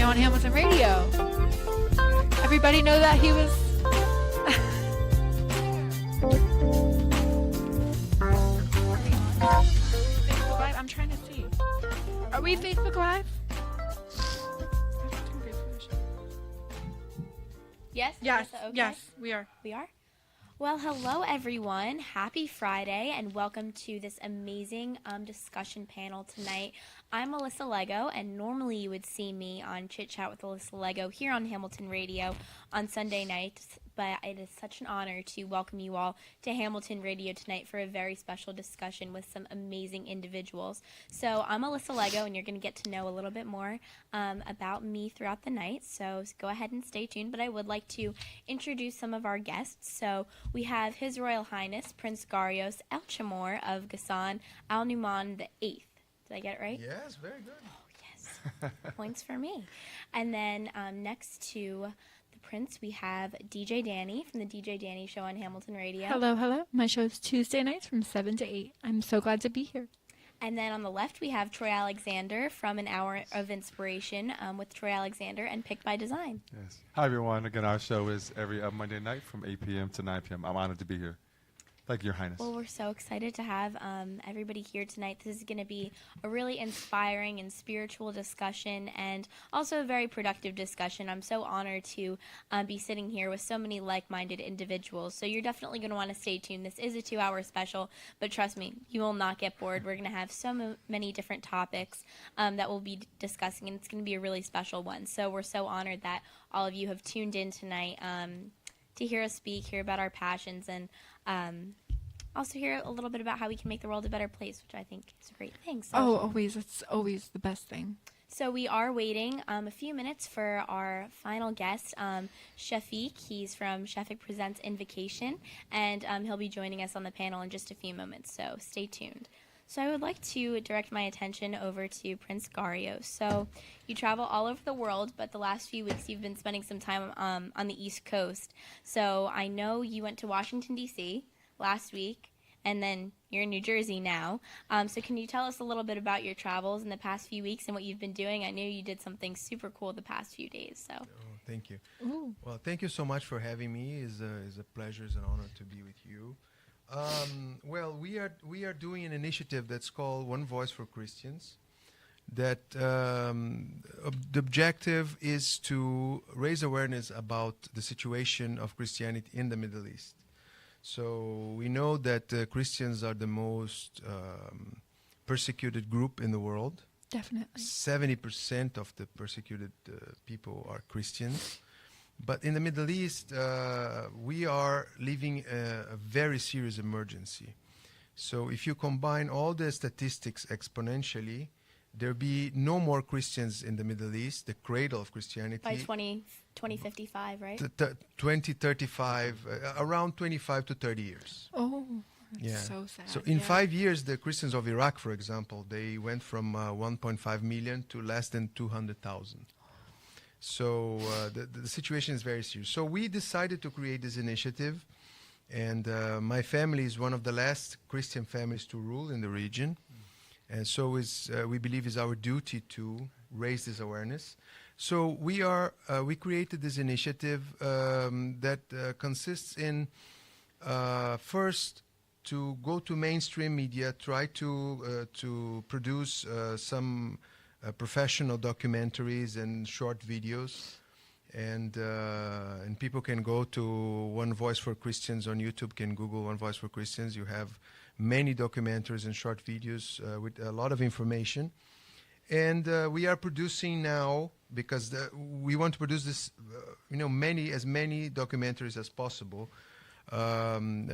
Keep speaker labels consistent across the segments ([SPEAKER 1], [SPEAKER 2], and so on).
[SPEAKER 1] on Hamilton Radio. Everybody know that he was... Facebook Live? I'm trying to see. Are we Facebook Live?
[SPEAKER 2] Yes?
[SPEAKER 1] Yes,
[SPEAKER 2] Okay.
[SPEAKER 1] yes, we are.
[SPEAKER 2] We are? Well, hello everyone. Happy Friday and welcome to this amazing discussion panel tonight. I'm Alyssa Lego, and normally you would see me on Chit Chat with Alyssa Lego here on Hamilton Radio on Sunday nights, but it is such an honor to welcome you all to Hamilton Radio tonight for a very special discussion with some amazing individuals. So I'm Alyssa Lego, and you're going to get to know a little bit more about me throughout the night, so go ahead and stay tuned. But I would like to introduce some of our guests. So we have His Royal Highness Prince Gharios El Chemor of Ghassan Al Numan VIII. Did I get it right?
[SPEAKER 3] Yes, very good.
[SPEAKER 2] Oh, yes. Points for me. And then next to the Prince, we have DJ Danny from the DJ Danny Show on Hamilton Radio.
[SPEAKER 1] Hello, hello. My show is Tuesday nights from 7 to 8. I'm so glad to be here.
[SPEAKER 2] And then on the left, we have Troy Alexander from An Hour of Inspiration with Troy Alexander and Picked by Design.
[SPEAKER 4] Yes. Hi, everyone. Again, our show is every Monday night from 8 p.m. to 9 p.m. I'm honored to be here. Thank you, Your Highness.
[SPEAKER 2] Well, we're so excited to have everybody here tonight. This is going to be a really inspiring and spiritual discussion and also a very productive discussion. I'm so honored to be sitting here with so many like-minded individuals. So you're definitely going to want to stay tuned. This is a 2-hour special, but trust me, you will not get bored. We're going to have so many different topics that we'll be discussing, and it's going to be a really special one. So we're so honored that all of you have tuned in tonight to hear us speak, hear about our passions, and also hear a little bit about how we can make the world a better place, which I think is a great thing. So,
[SPEAKER 1] Always. It's always the best thing.
[SPEAKER 2] So we are waiting a few minutes for our final guest, Shafiq. He's from Shafiq Presents Invocation, and he'll be joining us on the panel in just a few moments, so stay tuned. So I would like to direct my attention over to Prince Gharios. So you travel all over the world, but the last few weeks you've been spending some time on the East Coast. So I know you went to Washington, D.C. last week, and then you're in New Jersey now. So can you tell us a little bit about your travels in the past few weeks and what you've been doing? I know you did something super cool the past few days. So.
[SPEAKER 3] Oh, thank you.
[SPEAKER 1] Ooh.
[SPEAKER 3] Well, thank you so much for having me. It's a pleasure, it's an honor to be with you. Well, we are doing an initiative that's called One Voice for Christians. That the objective is to raise awareness about the situation of Christianity in the Middle East. So we know that Christians are the most persecuted group in the world.
[SPEAKER 1] Definitely.
[SPEAKER 3] 70% of the persecuted people are Christians. But in the Middle East, we are living a very serious emergency. So if you combine all the statistics exponentially, there'll be no more Christians in the Middle East, the cradle of Christianity.
[SPEAKER 2] By 2055, right?
[SPEAKER 3] 2035, around 25 to 30 years.
[SPEAKER 1] Oh,
[SPEAKER 3] Yeah.
[SPEAKER 1] so sad.
[SPEAKER 3] So in
[SPEAKER 1] yeah.
[SPEAKER 3] 5 years, the Christians of Iraq, for example, they went from 1.5 million to less than 200,000. So the situation is very serious. So we decided to create this initiative, and my family is one of the last Christian families to rule in the region. And so we believe it's our duty to raise this awareness. So we created this initiative that consists in first to go to mainstream media, try to produce some professional documentaries and short videos, and people can go to One Voice for Christians on YouTube. Can Google One Voice for Christians. You have many documentaries and short videos with a lot of information. And we are producing now, because we want to produce this, as many documentaries as possible,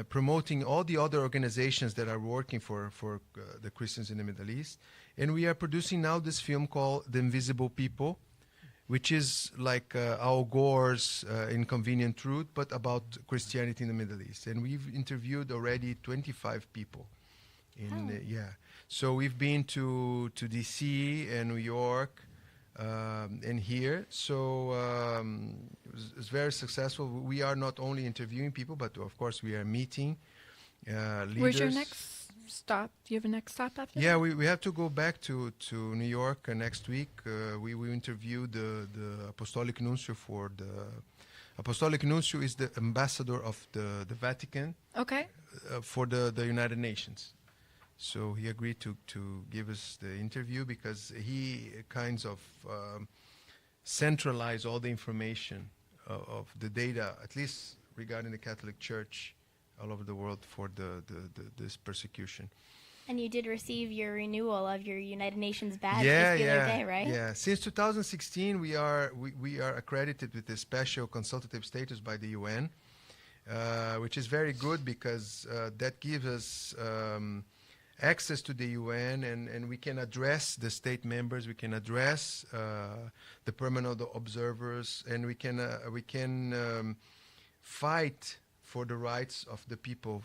[SPEAKER 3] promoting all the other organizations that are working for the Christians in the Middle East. And we are producing now this film called The Invisible People, which is like Al Gore's Inconvenient Truth, but about Christianity in the Middle East. And we've interviewed already 25 people. So we've been to D.C. and New York and here. So it was very successful. We are not only interviewing people, but of course we are meeting leaders.
[SPEAKER 1] Where's your next stop? Do you have a next stop after
[SPEAKER 3] Yeah,
[SPEAKER 1] that?
[SPEAKER 3] we have to go back to New York next week. We interviewed the Apostolic Nuncio for the Apostolic Nuncio is the ambassador of the Vatican
[SPEAKER 1] Okay.
[SPEAKER 3] for the United Nations. So he agreed to give us the interview because he kinds of centralized all the information of the data, at least regarding the Catholic Church all over the world for this persecution.
[SPEAKER 2] And you did receive your renewal of your United Nations badge
[SPEAKER 3] Yeah,
[SPEAKER 2] just the
[SPEAKER 3] yeah,
[SPEAKER 2] other day, right?
[SPEAKER 3] yeah. Since 2016, we are accredited with a special consultative status by the UN, which is very good because that gives us access to the UN, and we can address the state members, we can address the permanent observers, and we can fight for the rights of the people,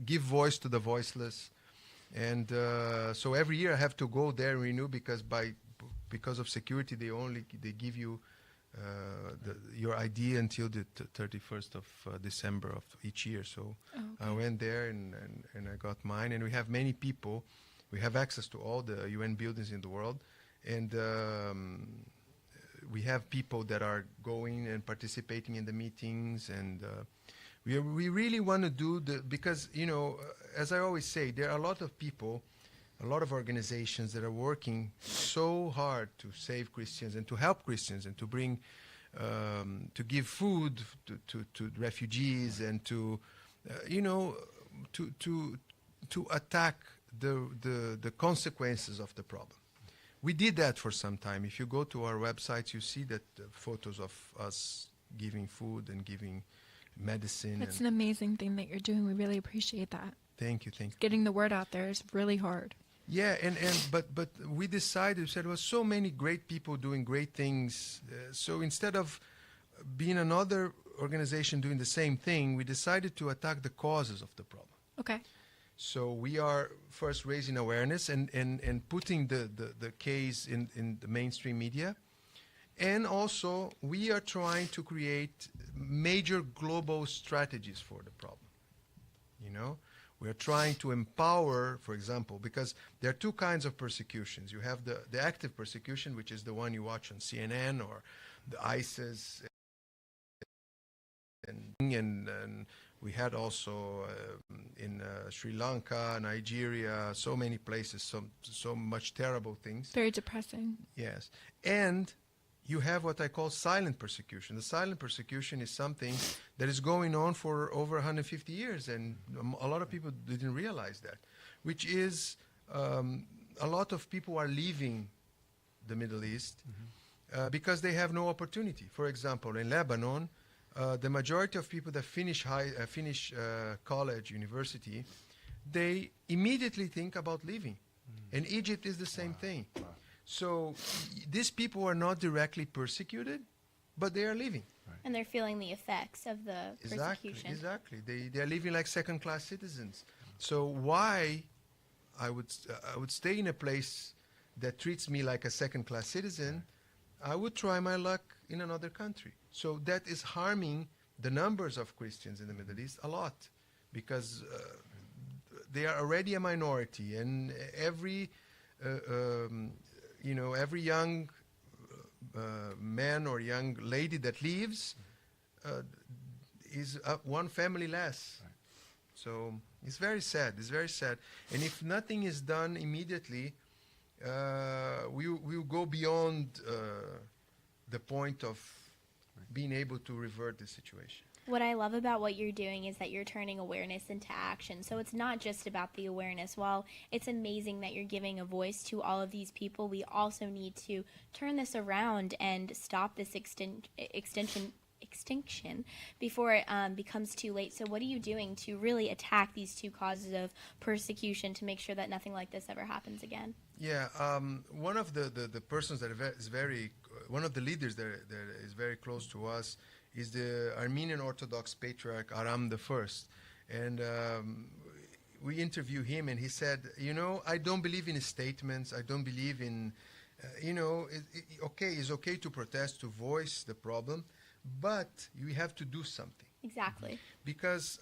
[SPEAKER 3] give voice to the voiceless. And so every year I have to go there and renew because of security they give you your ID until the 31st of December of each year. So I went there and I got mine. And we have many people. We have access to all the UN buildings in the world, and we have people that are going and participating in the meetings, and we really want to do because, as I always say, there are a lot of people, a lot of organizations that are working so hard to save Christians and to help Christians and to bring, to give food to refugees and to attack the consequences of the problem. We did that for some time. If you go to our websites, you see that photos of us giving food and giving medicine.
[SPEAKER 1] That's an amazing thing that you're doing. We really appreciate that.
[SPEAKER 3] Thank you.
[SPEAKER 1] Getting the word out there is really hard.
[SPEAKER 3] Yeah, but we decided, we said there were so many great people doing great things. So instead of being another organization doing the same thing, we decided to attack the causes of the problem.
[SPEAKER 1] Okay.
[SPEAKER 3] So we are first raising awareness and putting the case in the mainstream media. And also, we are trying to create major global strategies for the problem. We are trying to empower, for example, because there are two kinds of persecutions. You have the active persecution, which is the one you watch on CNN or the ISIS. And we had also in Sri Lanka, Nigeria, so many places, so much terrible things.
[SPEAKER 1] Very depressing.
[SPEAKER 3] Yes. And you have what I call silent persecution. The silent persecution is something that is going on for over 150 years, and a lot of people didn't realize that, which is a lot of people are leaving the Middle East because they have no opportunity. For example, in Lebanon, the majority of people that finish college, university, they immediately think about leaving. And Egypt is the same thing. Wow. So these people are not directly persecuted, but they are living.
[SPEAKER 2] Right. And they're feeling the effects of the persecution.
[SPEAKER 3] Exactly. They are living like second-class citizens. So why I would stay in a place that treats me like a second-class citizen, I would try my luck in another country. So that is harming the numbers of Christians in the Middle East a lot, because they are already a minority, and every young man or young lady that leaves is one family less. Right. So it's very sad. It's very sad. And if nothing is done immediately, we will go beyond the point of being able to revert the situation.
[SPEAKER 2] What I love about what you're doing is that you're turning awareness into action. So it's not just about the awareness. While it's amazing that you're giving a voice to all of these people, we also need to turn this around and stop this extinction before it becomes too late. So what are you doing to really attack these two causes of persecution to make sure that nothing like this ever happens again?
[SPEAKER 3] Yeah, one of the persons that is very, one of the leaders that is very close to us is the Armenian Orthodox Patriarch Aram I. And we interviewed him, and he said, I don't believe in his statements. I don't believe in, it's okay to protest, to voice the problem, but you have to do something.
[SPEAKER 2] Exactly.
[SPEAKER 3] Because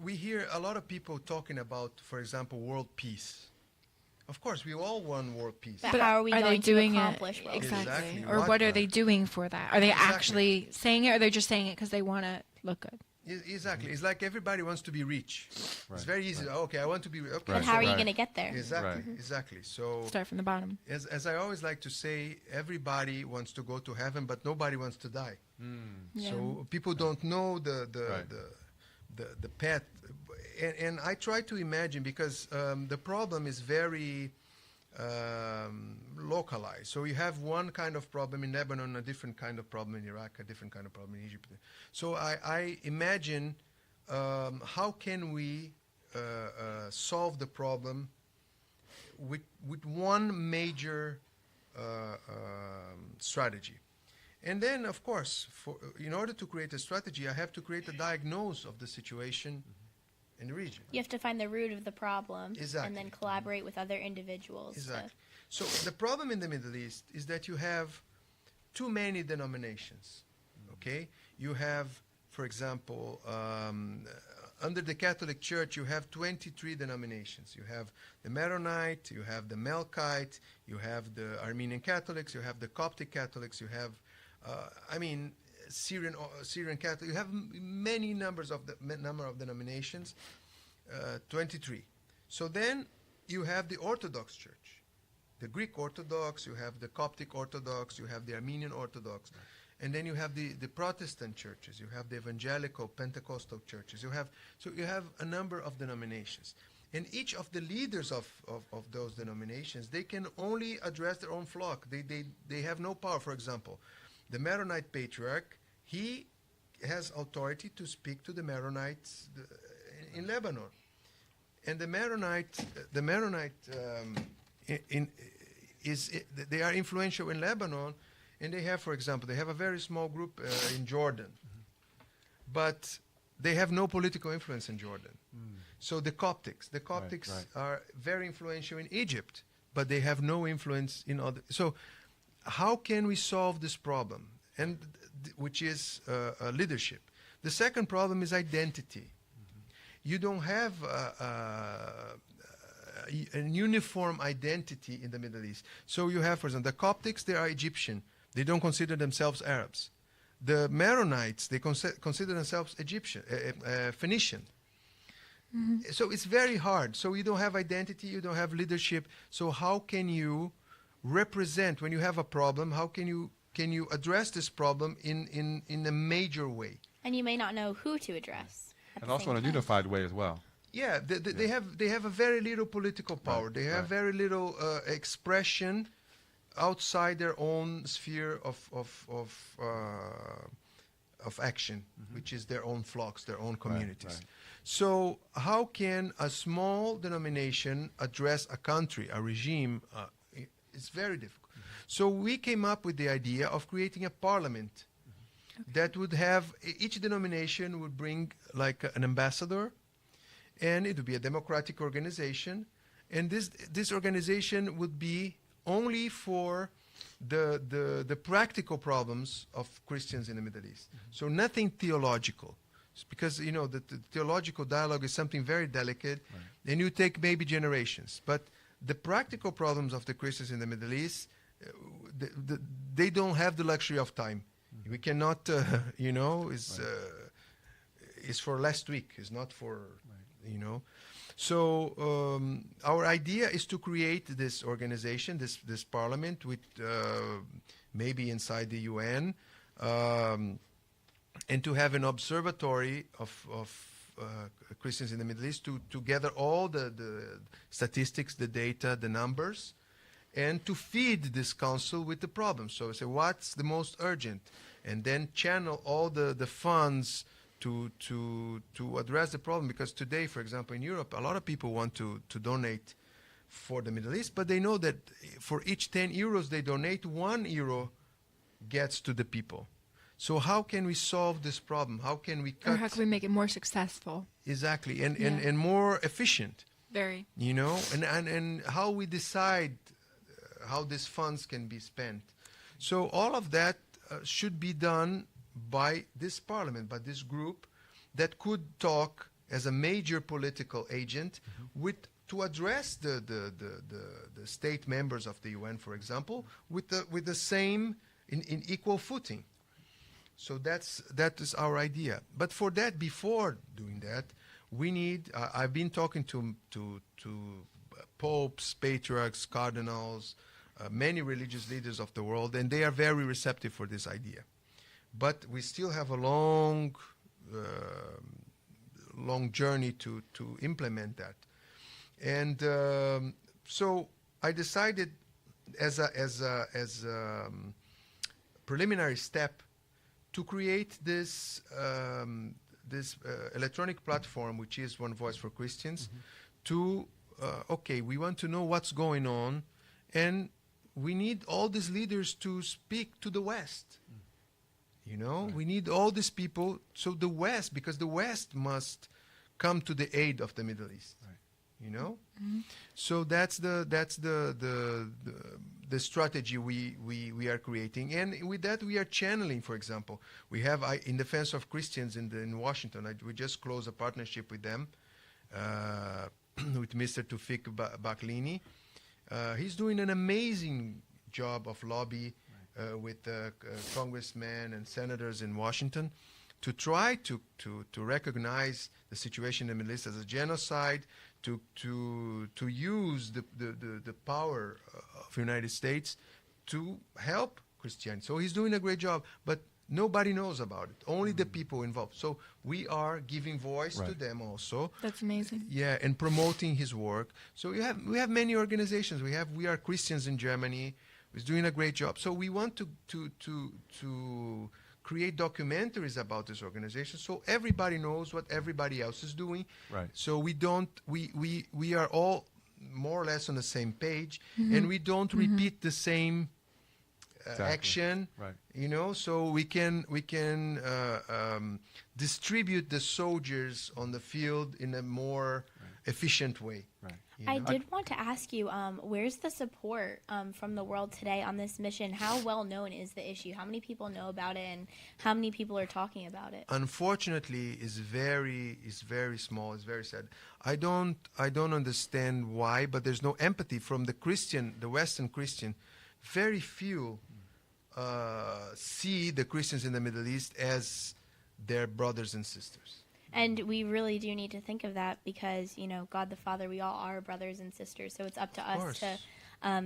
[SPEAKER 3] we hear a lot of people talking about, for example, world peace. Of course, we all want world peace.
[SPEAKER 2] But how are we
[SPEAKER 1] they
[SPEAKER 2] going to
[SPEAKER 1] doing
[SPEAKER 2] accomplish
[SPEAKER 1] it
[SPEAKER 2] world peace?
[SPEAKER 1] exactly?
[SPEAKER 3] Exactly.
[SPEAKER 1] Or what are they doing for that? Are they
[SPEAKER 3] Exactly.
[SPEAKER 1] actually saying it, or they're just saying it because they want to look good?
[SPEAKER 3] Exactly. It's like everybody wants to be rich.
[SPEAKER 4] Right,
[SPEAKER 3] It's very easy.
[SPEAKER 4] right.
[SPEAKER 3] Okay, I want to be okay.
[SPEAKER 2] But
[SPEAKER 4] Right,
[SPEAKER 2] how are you
[SPEAKER 4] right.
[SPEAKER 2] going to get there?
[SPEAKER 3] Exactly.
[SPEAKER 4] Right.
[SPEAKER 3] Exactly. So
[SPEAKER 1] Start from the bottom.
[SPEAKER 3] as I always like to say, everybody wants to go to heaven, but nobody wants to die.
[SPEAKER 1] Yeah.
[SPEAKER 3] So people don't know the
[SPEAKER 4] Right.
[SPEAKER 3] path, and I try to imagine because the problem is very localized. So you have one kind of problem in Lebanon, a different kind of problem in Iraq, a different kind of problem in Egypt. So I imagine how can we solve the problem with one major strategy. And then, of course, in order to create a strategy, I have to create a diagnosis of the situation in the region.
[SPEAKER 2] You have to find the root of the problem
[SPEAKER 3] Exactly.
[SPEAKER 2] and then collaborate with other individuals.
[SPEAKER 3] Exactly. So the problem in the Middle East is that you have too many denominations. Okay, you have, for example, under the Catholic Church, you have 23 denominations. You have the Maronite, you have the Melkite, you have the Armenian Catholics, you have the Coptic Catholics, you have, Syrian Catholic. You have many number of denominations, 23. So then you have the Orthodox Church, the Greek Orthodox, you have the Coptic Orthodox, you have the Armenian Orthodox, and then you have the Protestant churches, you have the evangelical Pentecostal churches, you have a number of denominations. And each of the leaders of those denominations, they can only address their own flock. They have no power. For example, the Maronite patriarch, he has authority to speak to the Maronites in Lebanon. And the Maronite they are influential in Lebanon, and they have, for example, they have a very small group in Jordan, but they have no political influence in Jordan. So the Coptics
[SPEAKER 4] Right.
[SPEAKER 3] are very influential in Egypt, but they have no influence in other. So how can we solve this problem? And which is leadership. The second problem is identity. You don't have a uniform identity in the Middle East. So you have, for example, the Coptics, they are Egyptian. They don't consider themselves Arabs. The Maronites, they consider themselves Egyptian, Phoenician. So it's very hard. So you don't have identity, you don't have leadership. So how can you represent, when you have a problem, how can you address this problem in a major way?
[SPEAKER 2] And you may not know who to address.
[SPEAKER 4] And also in a unified way as well.
[SPEAKER 3] Yeah, they have a very little political power.
[SPEAKER 4] Right,
[SPEAKER 3] They have
[SPEAKER 4] right.
[SPEAKER 3] very little expression outside their own sphere of action, which is their own flocks, their own communities.
[SPEAKER 4] right.
[SPEAKER 3] So how can a small denomination address a country, a regime? It's very difficult. So we came up with the idea of creating a parliament that would have, each denomination would bring like an ambassador, and it would be a democratic organization, and this organization would be only for the practical problems of Christians in the Middle East. So nothing theological, because you know the theological dialogue is something very delicate, and you take maybe generations. But the practical problems of the Christians in the Middle East, they don't have the luxury of time. We cannot, it's for last week. It's not for, So our idea is to create this organization, this parliament, with maybe inside the UN, and to have an observatory of Christians in the Middle East to gather all the statistics, the data, the numbers, and to feed this council with the problems. So say, what's the most urgent? And then channel all the funds to address the problem. Because today, for example, in Europe, a lot of people want to donate for the Middle East, but they know that for each 10 euros they donate, 1 euro gets to the people. So how can we solve this problem? How can we cut?
[SPEAKER 1] Or how can we make it more successful?
[SPEAKER 3] Exactly, and more efficient.
[SPEAKER 1] Very.
[SPEAKER 3] And how we decide how these funds can be spent. So all of that should be done by this parliament, by this group that could talk as a major political agent to address the state members of the UN, for example, with the same in equal footing. So that is our idea. But for that, before doing that, we need. I've been talking to popes, patriarchs, cardinals, many religious leaders of the world, and they are very receptive for this idea. But we still have a long journey to implement that. And so I decided, as a preliminary step, to create this electronic platform, which is One Voice for Christians, to we want to know what's going on, and we need all these leaders to speak to the West. We need all these people. So the West, because the West must come to the aid of the Middle East. So that's the strategy we are creating, and with that we are channeling. For example, we have in Defense of Christians in Washington. We just closed a partnership with them, with Mr. Tufik Baklini. He's doing an amazing job of lobby with congressmen and senators in Washington to try to recognize the situation in the Middle East as a genocide, to use the power of the United States to help Christianity. So he's doing a great job, but nobody knows about it. Only the people involved. So we are giving voice to them also.
[SPEAKER 1] That's amazing.
[SPEAKER 3] Yeah, and promoting his work. So we have many organizations. We are Christians in Germany. He's doing a great job. So we want to create documentaries about this organization, so everybody knows what everybody else is doing.
[SPEAKER 4] Right.
[SPEAKER 3] So we are all more or less on the same page, and we don't repeat the same action.
[SPEAKER 4] Right.
[SPEAKER 3] So we can distribute the soldiers on the field in a more efficient way.
[SPEAKER 4] Right.
[SPEAKER 2] I did want to ask you, where's the support from the world today on this mission? How well known is the issue? How many people know about it, and how many people are talking about it?
[SPEAKER 3] Unfortunately, it's very small. It's very sad. I don't understand why, but there's no empathy from the Western Christian. Very few see the Christians in the Middle East as their brothers and sisters.
[SPEAKER 2] And we really do need to think of that because, God the Father, we all are brothers and sisters. So it's up to us to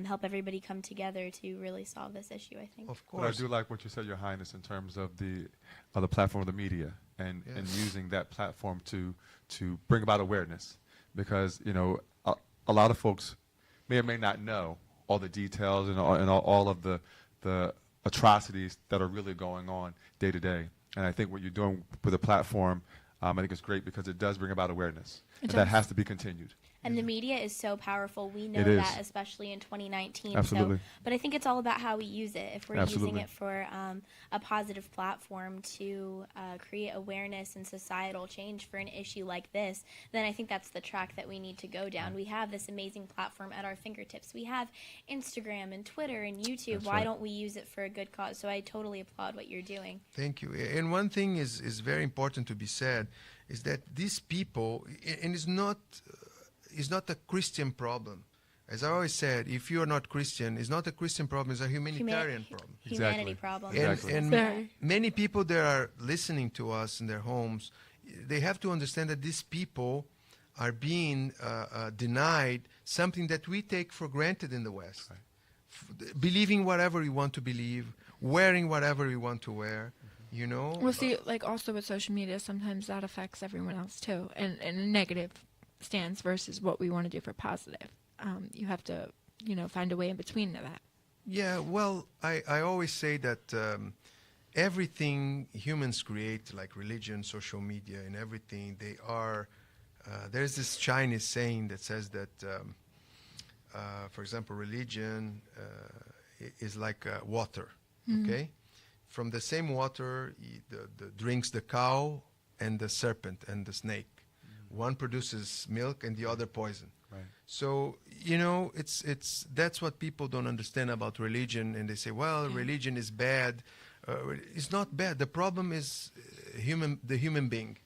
[SPEAKER 2] help everybody come together to really solve this issue, I think.
[SPEAKER 3] Of
[SPEAKER 4] But I
[SPEAKER 3] course.
[SPEAKER 4] do like what you said, Your Highness, in terms of the platform of the media and using that platform to bring about awareness. Because, a lot of folks may or may not know all the details and all of the atrocities that are really going on day to day. And I think what you're doing with the platform, I think it's great because it does bring about awareness. And that has to be continued.
[SPEAKER 2] And the media is so powerful. We know
[SPEAKER 4] It is.
[SPEAKER 2] that, especially in 2019.
[SPEAKER 4] Absolutely.
[SPEAKER 2] But I think it's all about how we use it. If we're
[SPEAKER 4] Absolutely.
[SPEAKER 2] using it for a positive platform to create awareness and societal change for an issue like this, then I think that's the track that we need to go down. We have this amazing platform at our fingertips. We have Instagram and Twitter and YouTube.
[SPEAKER 4] That's
[SPEAKER 2] Why
[SPEAKER 4] right.
[SPEAKER 2] don't we use it for a good cause? So I totally applaud what you're doing.
[SPEAKER 3] Thank you. And one thing is very important to be said is that these people, and it's not a Christian problem. As I always said, if you are not Christian, it's not a Christian problem, it's a humanitarian problem.
[SPEAKER 2] Humanity
[SPEAKER 4] Exactly.
[SPEAKER 2] problem.
[SPEAKER 4] Exactly.
[SPEAKER 3] And
[SPEAKER 1] Very.
[SPEAKER 3] many people that are listening to us in their homes, they have to understand that these people are being denied something that we take for granted in the West.
[SPEAKER 4] Right.
[SPEAKER 3] Believing whatever we want to believe, wearing whatever we want to wear,
[SPEAKER 1] Well, see, also with social media, sometimes that affects everyone else too, and in a negative stance versus what we want to do for positive. You have to, find a way in between to that.
[SPEAKER 3] Yeah, well, I always say that everything humans create, like religion, social media, and everything, they are, there's this Chinese saying that says that, for example, religion is like water, okay? From the same water, the drinks the cow and the serpent and the snake. One produces milk and the other poison.
[SPEAKER 4] Right.
[SPEAKER 3] So, it's that's what people don't understand about religion, and they say, well, religion is bad. It's not bad. The problem is the human being.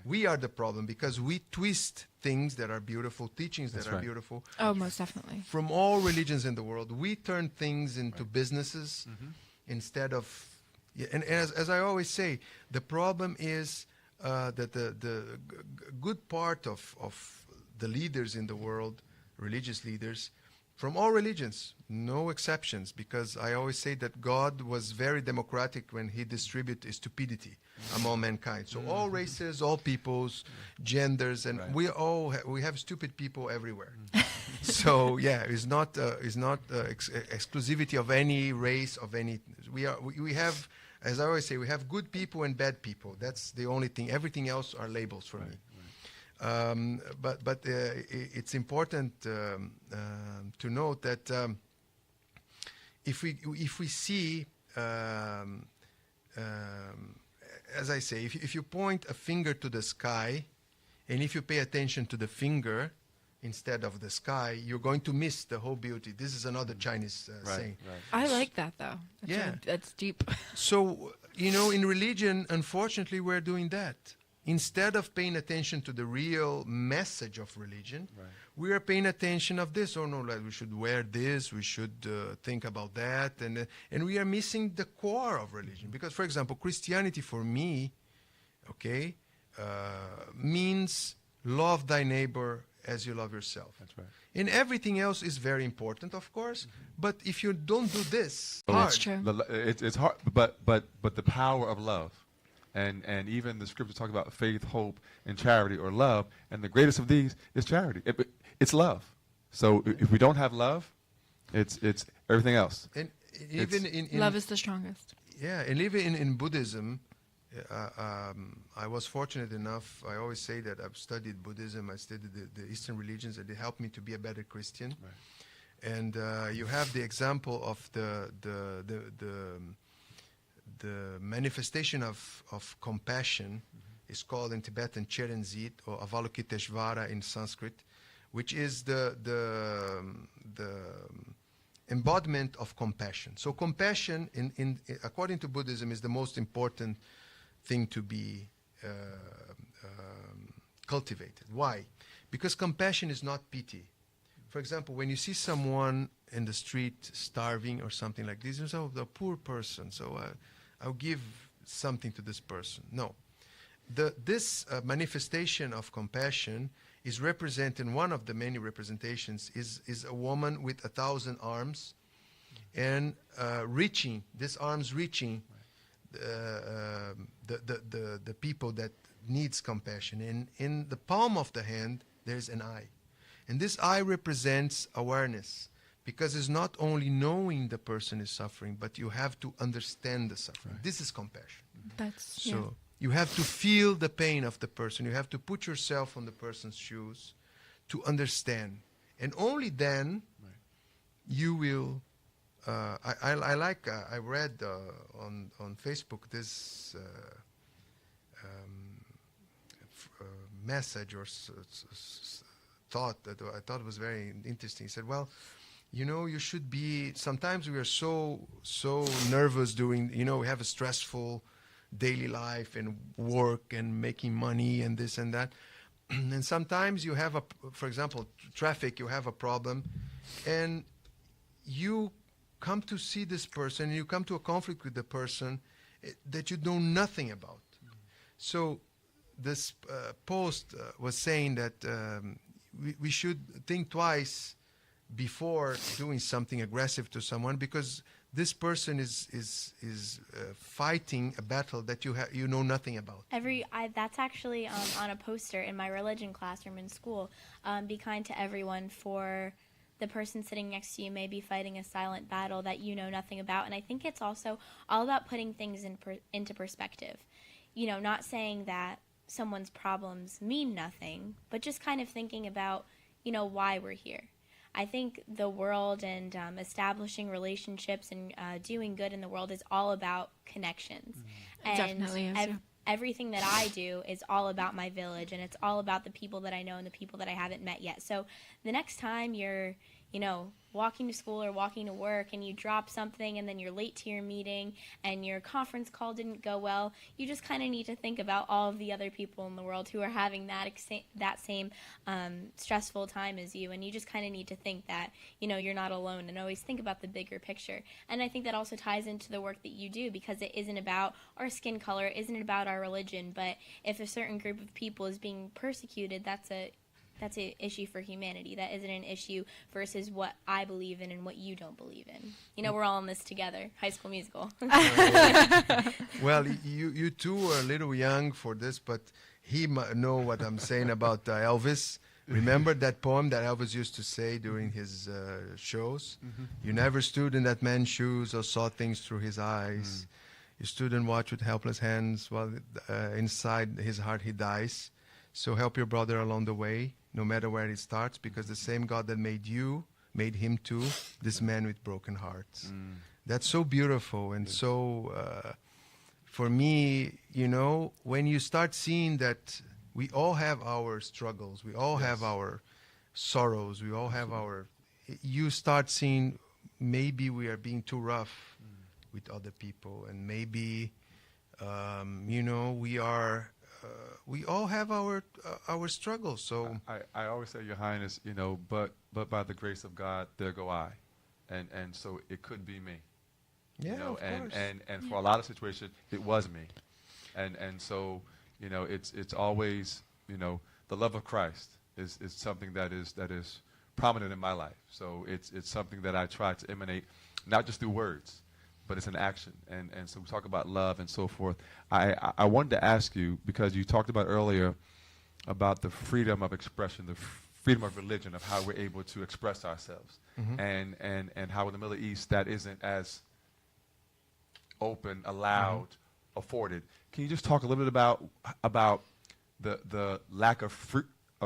[SPEAKER 3] We are the problem because we twist things that are beautiful, teachings that are beautiful.
[SPEAKER 1] Oh, most definitely.
[SPEAKER 3] From all religions in the world, we turn things into businesses instead of. Yeah, and as I always say, the problem is that the good part of the leaders in the world, religious leaders, from all religions, no exceptions, because I always say that God was very democratic when he distributed stupidity among mankind. So all races, all peoples, genders, and we all we have stupid people everywhere. So yeah, it's not exclusivity of any race, of any. We have, as I always say, we have good people and bad people. That's the only thing. Everything else are labels for me. But it's important to note that if we see, as I say, if you point a finger to the sky, and if you pay attention to the finger instead of the sky, you're going to miss the whole beauty. This is another Chinese saying.
[SPEAKER 1] I like that, though. That's deep.
[SPEAKER 3] So, in religion, unfortunately, we're doing that. Instead of paying attention to the real message of religion, we are paying attention of this. Oh no, like we should wear this, we should think about that, and we are missing the core of religion. Because, for example, Christianity for me, means love thy neighbor as you love yourself.
[SPEAKER 4] That's right.
[SPEAKER 3] And everything else is very important, of course. But if you don't do this,
[SPEAKER 1] That's true.
[SPEAKER 4] It's hard, but the power of love. And even the scripture talks about faith, hope, and charity, or love. And the greatest of these is charity. It's love. So if we don't have love, it's everything else.
[SPEAKER 3] And even in
[SPEAKER 1] love is the strongest.
[SPEAKER 3] Yeah, and even in Buddhism, I was fortunate enough. I always say that I've studied Buddhism. I studied the Eastern religions, and they helped me to be a better Christian. Right. And you have the example of the manifestation of compassion is called in Tibetan Cherenjit or Avalokiteshvara in Sanskrit, which is the embodiment of compassion. So compassion, in according to Buddhism, is the most important thing to be cultivated. Why? Because compassion is not pity. For example, when you see someone in the street starving or something like this, you say, oh, the poor person, so I'll give something to this person. No. This manifestation of compassion is represented, one of the many representations is a woman with 1,000 arms and these arms reaching the people that needs compassion. And in the palm of the hand, there's an eye. And this eye represents awareness. Because it's not only knowing the person is suffering, but you have to understand the suffering. Right. This is compassion. So you have to feel the pain of the person. You have to put yourself on the person's shoes to understand. And only then you will... I read on Facebook this message or thought that I thought was very interesting. He said, well... you should be, sometimes we are so nervous doing, we have a stressful daily life and work and making money and this and that. And sometimes you have for example, traffic, you have a problem and you come to see this person, you come to a conflict with the person that you know nothing about. So this post was saying that we should think twice before doing something aggressive to someone, because this person is fighting a battle that you know nothing about.
[SPEAKER 2] That's actually on a poster in my religion classroom in school. Be kind to everyone, for the person sitting next to you may be fighting a silent battle that you know nothing about. And I think it's also all about putting things into perspective. Not saying that someone's problems mean nothing, but just kind of thinking about, why we're here. I think the world and establishing relationships and doing good in the world is all about connections. And
[SPEAKER 1] definitely is,
[SPEAKER 2] everything that I do is all about my village, and it's all about the people that I know and the people that I haven't met yet. So the next time you're walking to school or walking to work and you drop something and then you're late to your meeting and your conference call didn't go well, you just kind of need to think about all of the other people in the world who are having that same stressful time as you, and you just kind of need to think that, you're not alone, and always think about the bigger picture. And I think that also ties into the work that you do, because it isn't about our skin color, it isn't about our religion, but if a certain group of people is being persecuted, that's an issue for humanity. That isn't an issue versus what I believe in and what you don't believe in. We're all in this together. High School Musical.
[SPEAKER 3] Well, you two are a little young for this, but he know what I'm saying about Elvis. Remember that poem that Elvis used to say during his shows? You never stood in that man's shoes or saw things through his eyes. You stood and watched with helpless hands while inside his heart he dies. So help your brother along the way, no matter where it starts, because the same God that made you made him too, this man with broken hearts. That's so beautiful. And so for me, when you start seeing that we all have our struggles, we all have our sorrows, we all have you start seeing maybe we are being too rough with other people, and maybe, we all have our struggles. So
[SPEAKER 4] I always say, Your Highness, but by the grace of God, there go I, and so it could be me.
[SPEAKER 3] yeah, of
[SPEAKER 4] and
[SPEAKER 3] course.
[SPEAKER 4] and for a lot of situations, it was me, and so it's always the love of Christ is something that is prominent in my life. So it's something that I try to emanate, not just through words, but it's an action. And so we talk about love and so forth. I wanted to ask you, because you talked about earlier about the freedom of expression, the freedom of religion, of how we're able to express ourselves, and how in the Middle East that isn't as open, allowed, afforded. Can you just talk a little bit about the lack of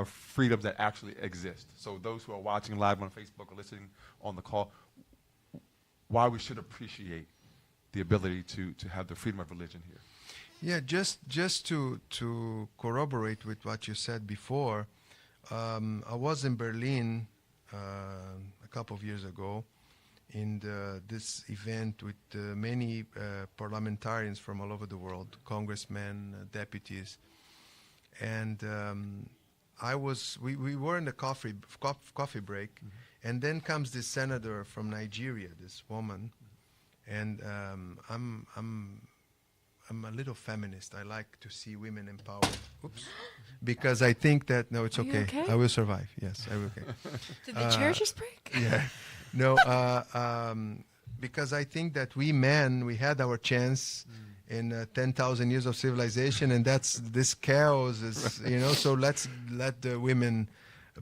[SPEAKER 4] freedom that actually exists? So those who are watching live on Facebook or listening on the call, why we should appreciate the ability to have the freedom of religion here.
[SPEAKER 3] Yeah, just to corroborate with what you said before, I was in Berlin a couple of years ago in this event with many parliamentarians from all over the world, congressmen, deputies, and we were in the coffee break, and then comes this senator from Nigeria, this woman, and I'm a little feminist. I like to see women empowered. Oops. Because I think that, no, it's
[SPEAKER 1] Are you
[SPEAKER 3] okay.
[SPEAKER 1] okay?
[SPEAKER 3] I will survive. Yes, I will. Okay.
[SPEAKER 1] Did the chair just break?
[SPEAKER 3] Yeah. No, because I think that we men, we had our chance in 10,000 years of civilization, and this chaos is, so let's let the women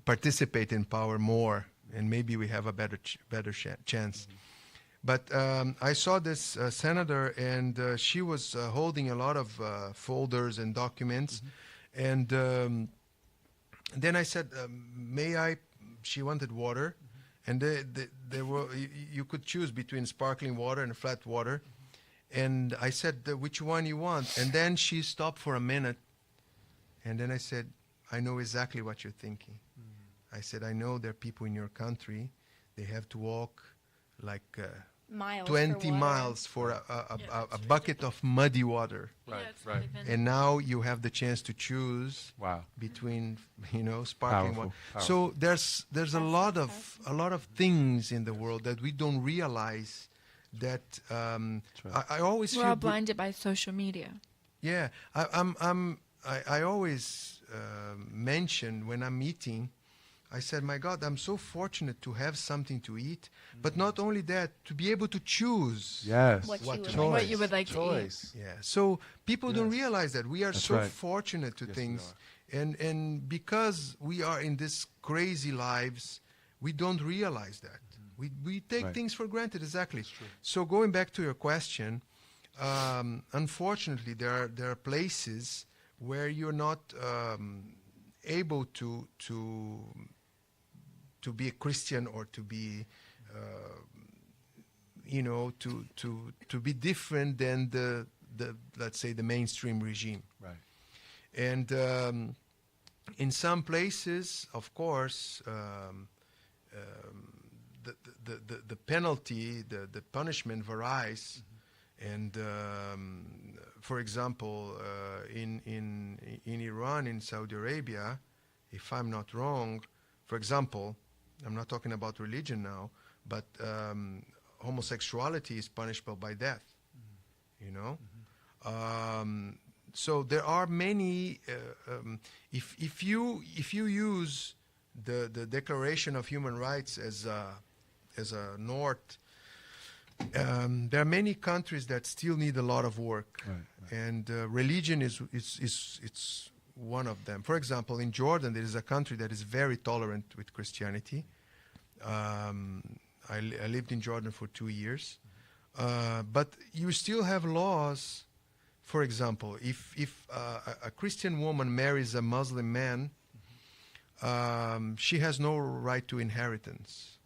[SPEAKER 3] participate in power more, and maybe we have a better chance. But I saw this senator, and she was holding a lot of folders and documents. And then I said, may I? She wanted water. And there were, you could choose between sparkling water and flat water. And I said, which one you want? And then she stopped for a minute. And then I said, I know exactly what you're thinking. I said, I know there are people in your country, they have to walk like
[SPEAKER 2] Miles
[SPEAKER 3] 20
[SPEAKER 2] for water.
[SPEAKER 3] miles for a bucket of muddy water.
[SPEAKER 4] Right.
[SPEAKER 3] And now you have the chance to choose
[SPEAKER 4] Wow.
[SPEAKER 3] between, sparkling
[SPEAKER 4] Powerful,
[SPEAKER 3] water.
[SPEAKER 4] powerful.
[SPEAKER 3] So there's a lot of things in the world that we don't realize that
[SPEAKER 4] right.
[SPEAKER 3] I always
[SPEAKER 1] We're
[SPEAKER 3] feel
[SPEAKER 1] all blinded by social media.
[SPEAKER 3] yeah, I always mention when I'm eating, I said, my God, I'm so fortunate to have something to eat, but not only that, to be able to choose.
[SPEAKER 4] Yes.
[SPEAKER 2] What you
[SPEAKER 3] What
[SPEAKER 2] would
[SPEAKER 3] to
[SPEAKER 2] like.
[SPEAKER 1] What you would like to eat.
[SPEAKER 4] Choice.
[SPEAKER 3] Yeah. So people don't
[SPEAKER 4] Yes.
[SPEAKER 3] realize that we are
[SPEAKER 4] That's
[SPEAKER 3] so
[SPEAKER 4] right.
[SPEAKER 3] fortunate to
[SPEAKER 4] Yes, we
[SPEAKER 3] things, and because we are in this crazy lives, we don't realize that. We take
[SPEAKER 4] Right.
[SPEAKER 3] things for granted. Exactly.
[SPEAKER 4] true.
[SPEAKER 3] So going back to your question, unfortunately, there are places where you're not able to be a Christian or to be, to be different than the let's say the mainstream regime.
[SPEAKER 4] Right.
[SPEAKER 3] And in some places, of course, the penalty, the punishment varies. And for example, in Iran, in Saudi Arabia, if I'm not wrong, for example, I'm not talking about religion now, but homosexuality is punishable by death. You know, so there are many. If you use the Declaration of Human Rights as a north, there are many countries that still need a lot of work, and religion is it's one of them. For example, in Jordan, there is a country that is very tolerant with Christianity. I lived in Jordan for 2 years, but you still have laws. For example, if a Christian woman marries a Muslim man, she has no right to inheritance.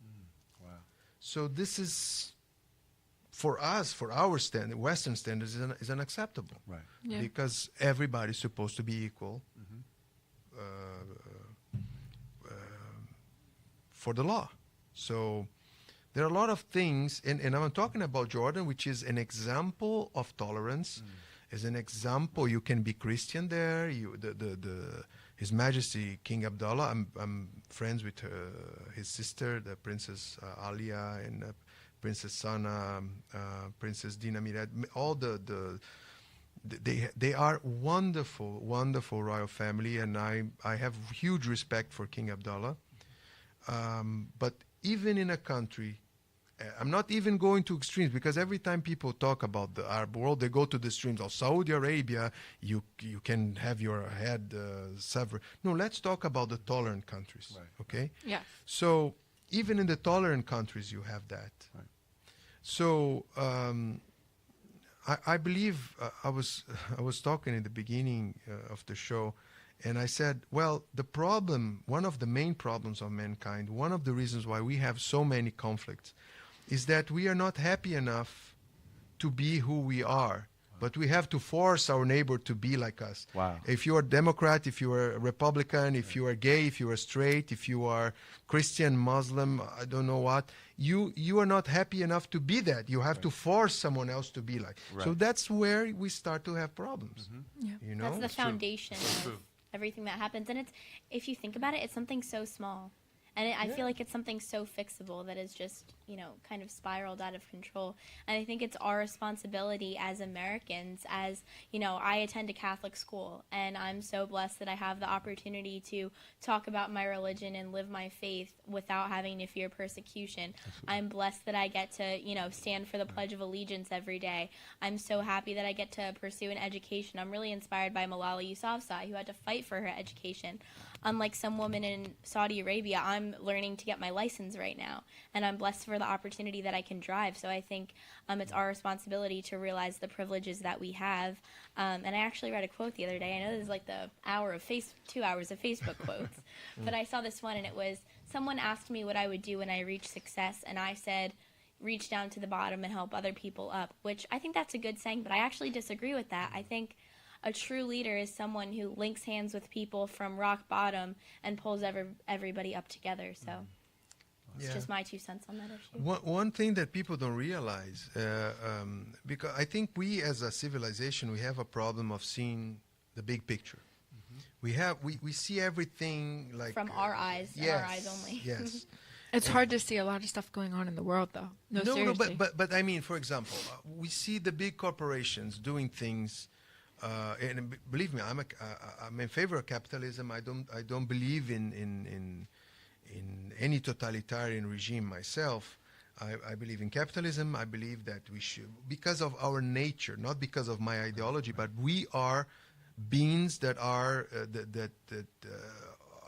[SPEAKER 4] Wow.
[SPEAKER 3] So this is, for us, for our standard, Western standards, is unacceptable.
[SPEAKER 4] Right.
[SPEAKER 1] Yeah.
[SPEAKER 3] Because everybody's supposed to be equal for the law. So there are a lot of things, and I'm talking about Jordan, which is an example of tolerance. As an example, you can be Christian there. His Majesty King Abdullah. I'm friends with his sister, the Princess Alia, and Princess Sana, Princess Dina Mirad. All they are wonderful, wonderful royal family, and I have huge respect for King Abdullah. But even in a country, I'm not even going to extremes, because every time people talk about the Arab world, they go to the extremes. Oh, Saudi Arabia, you can have your head severed. No, let's talk about the tolerant countries, okay?
[SPEAKER 1] Yeah.
[SPEAKER 3] So even in the tolerant countries, you have that.
[SPEAKER 4] Right. So
[SPEAKER 3] I believe I was talking in the beginning of the show, and I said, well, the problem, one of the main problems of mankind, one of the reasons why we have so many conflicts, is that we are not happy enough to be who we are, but we have to force our neighbor to be like us.
[SPEAKER 4] Wow.
[SPEAKER 3] If you are Democrat, if you are Republican, if you are gay, if you are straight, if you are Christian, Muslim, I don't know what, you are not happy enough to be that. You have to force someone else to be like.
[SPEAKER 4] Right.
[SPEAKER 3] So that's where we start to have problems.
[SPEAKER 1] Yeah.
[SPEAKER 3] You know?
[SPEAKER 2] That's the
[SPEAKER 4] true.
[SPEAKER 2] foundation of
[SPEAKER 4] True.
[SPEAKER 2] everything that happens. And it's, if you think about it, it's something so small. And I feel like it's something so fixable that is just, kind of spiraled out of control. And I think it's our responsibility as Americans, as, I attend a Catholic school, and I'm so blessed that I have the opportunity to talk about my religion and live my faith without having to fear persecution. I'm blessed that I get to, stand for the Pledge of Allegiance every day. I'm so happy that I get to pursue an education. I'm really inspired by Malala Yousafzai, who had to fight for her education. Unlike some woman in Saudi Arabia, I'm learning to get my license right now, and I'm blessed for the opportunity that I can drive. So I think it's our responsibility to realize the privileges that we have. And I actually read a quote the other day. I know this is like the 2 hours of Facebook quotes, but I saw this one, and it was, someone asked me what I would do when I reach success, and I said, reach down to the bottom and help other people up, which I think that's a good saying, but I actually disagree with that. I think a true leader is someone who links hands with people from rock bottom and pulls everybody up together. So it's just my 2 cents on that issue.
[SPEAKER 3] One thing that people don't realize, because I think we as a civilization, we have a problem of seeing the big picture. We see everything like
[SPEAKER 2] From our eyes, and our eyes only.
[SPEAKER 3] Yes.
[SPEAKER 1] It's hard to see a lot of stuff going on in the world, though. No, seriously.
[SPEAKER 3] but I mean, for example, we see the big corporations doing things. And believe me, I'm in favor of capitalism. I don't believe in any totalitarian regime myself. I believe in capitalism. I believe that we should, because of our nature, not because of my ideology, but we are beings that are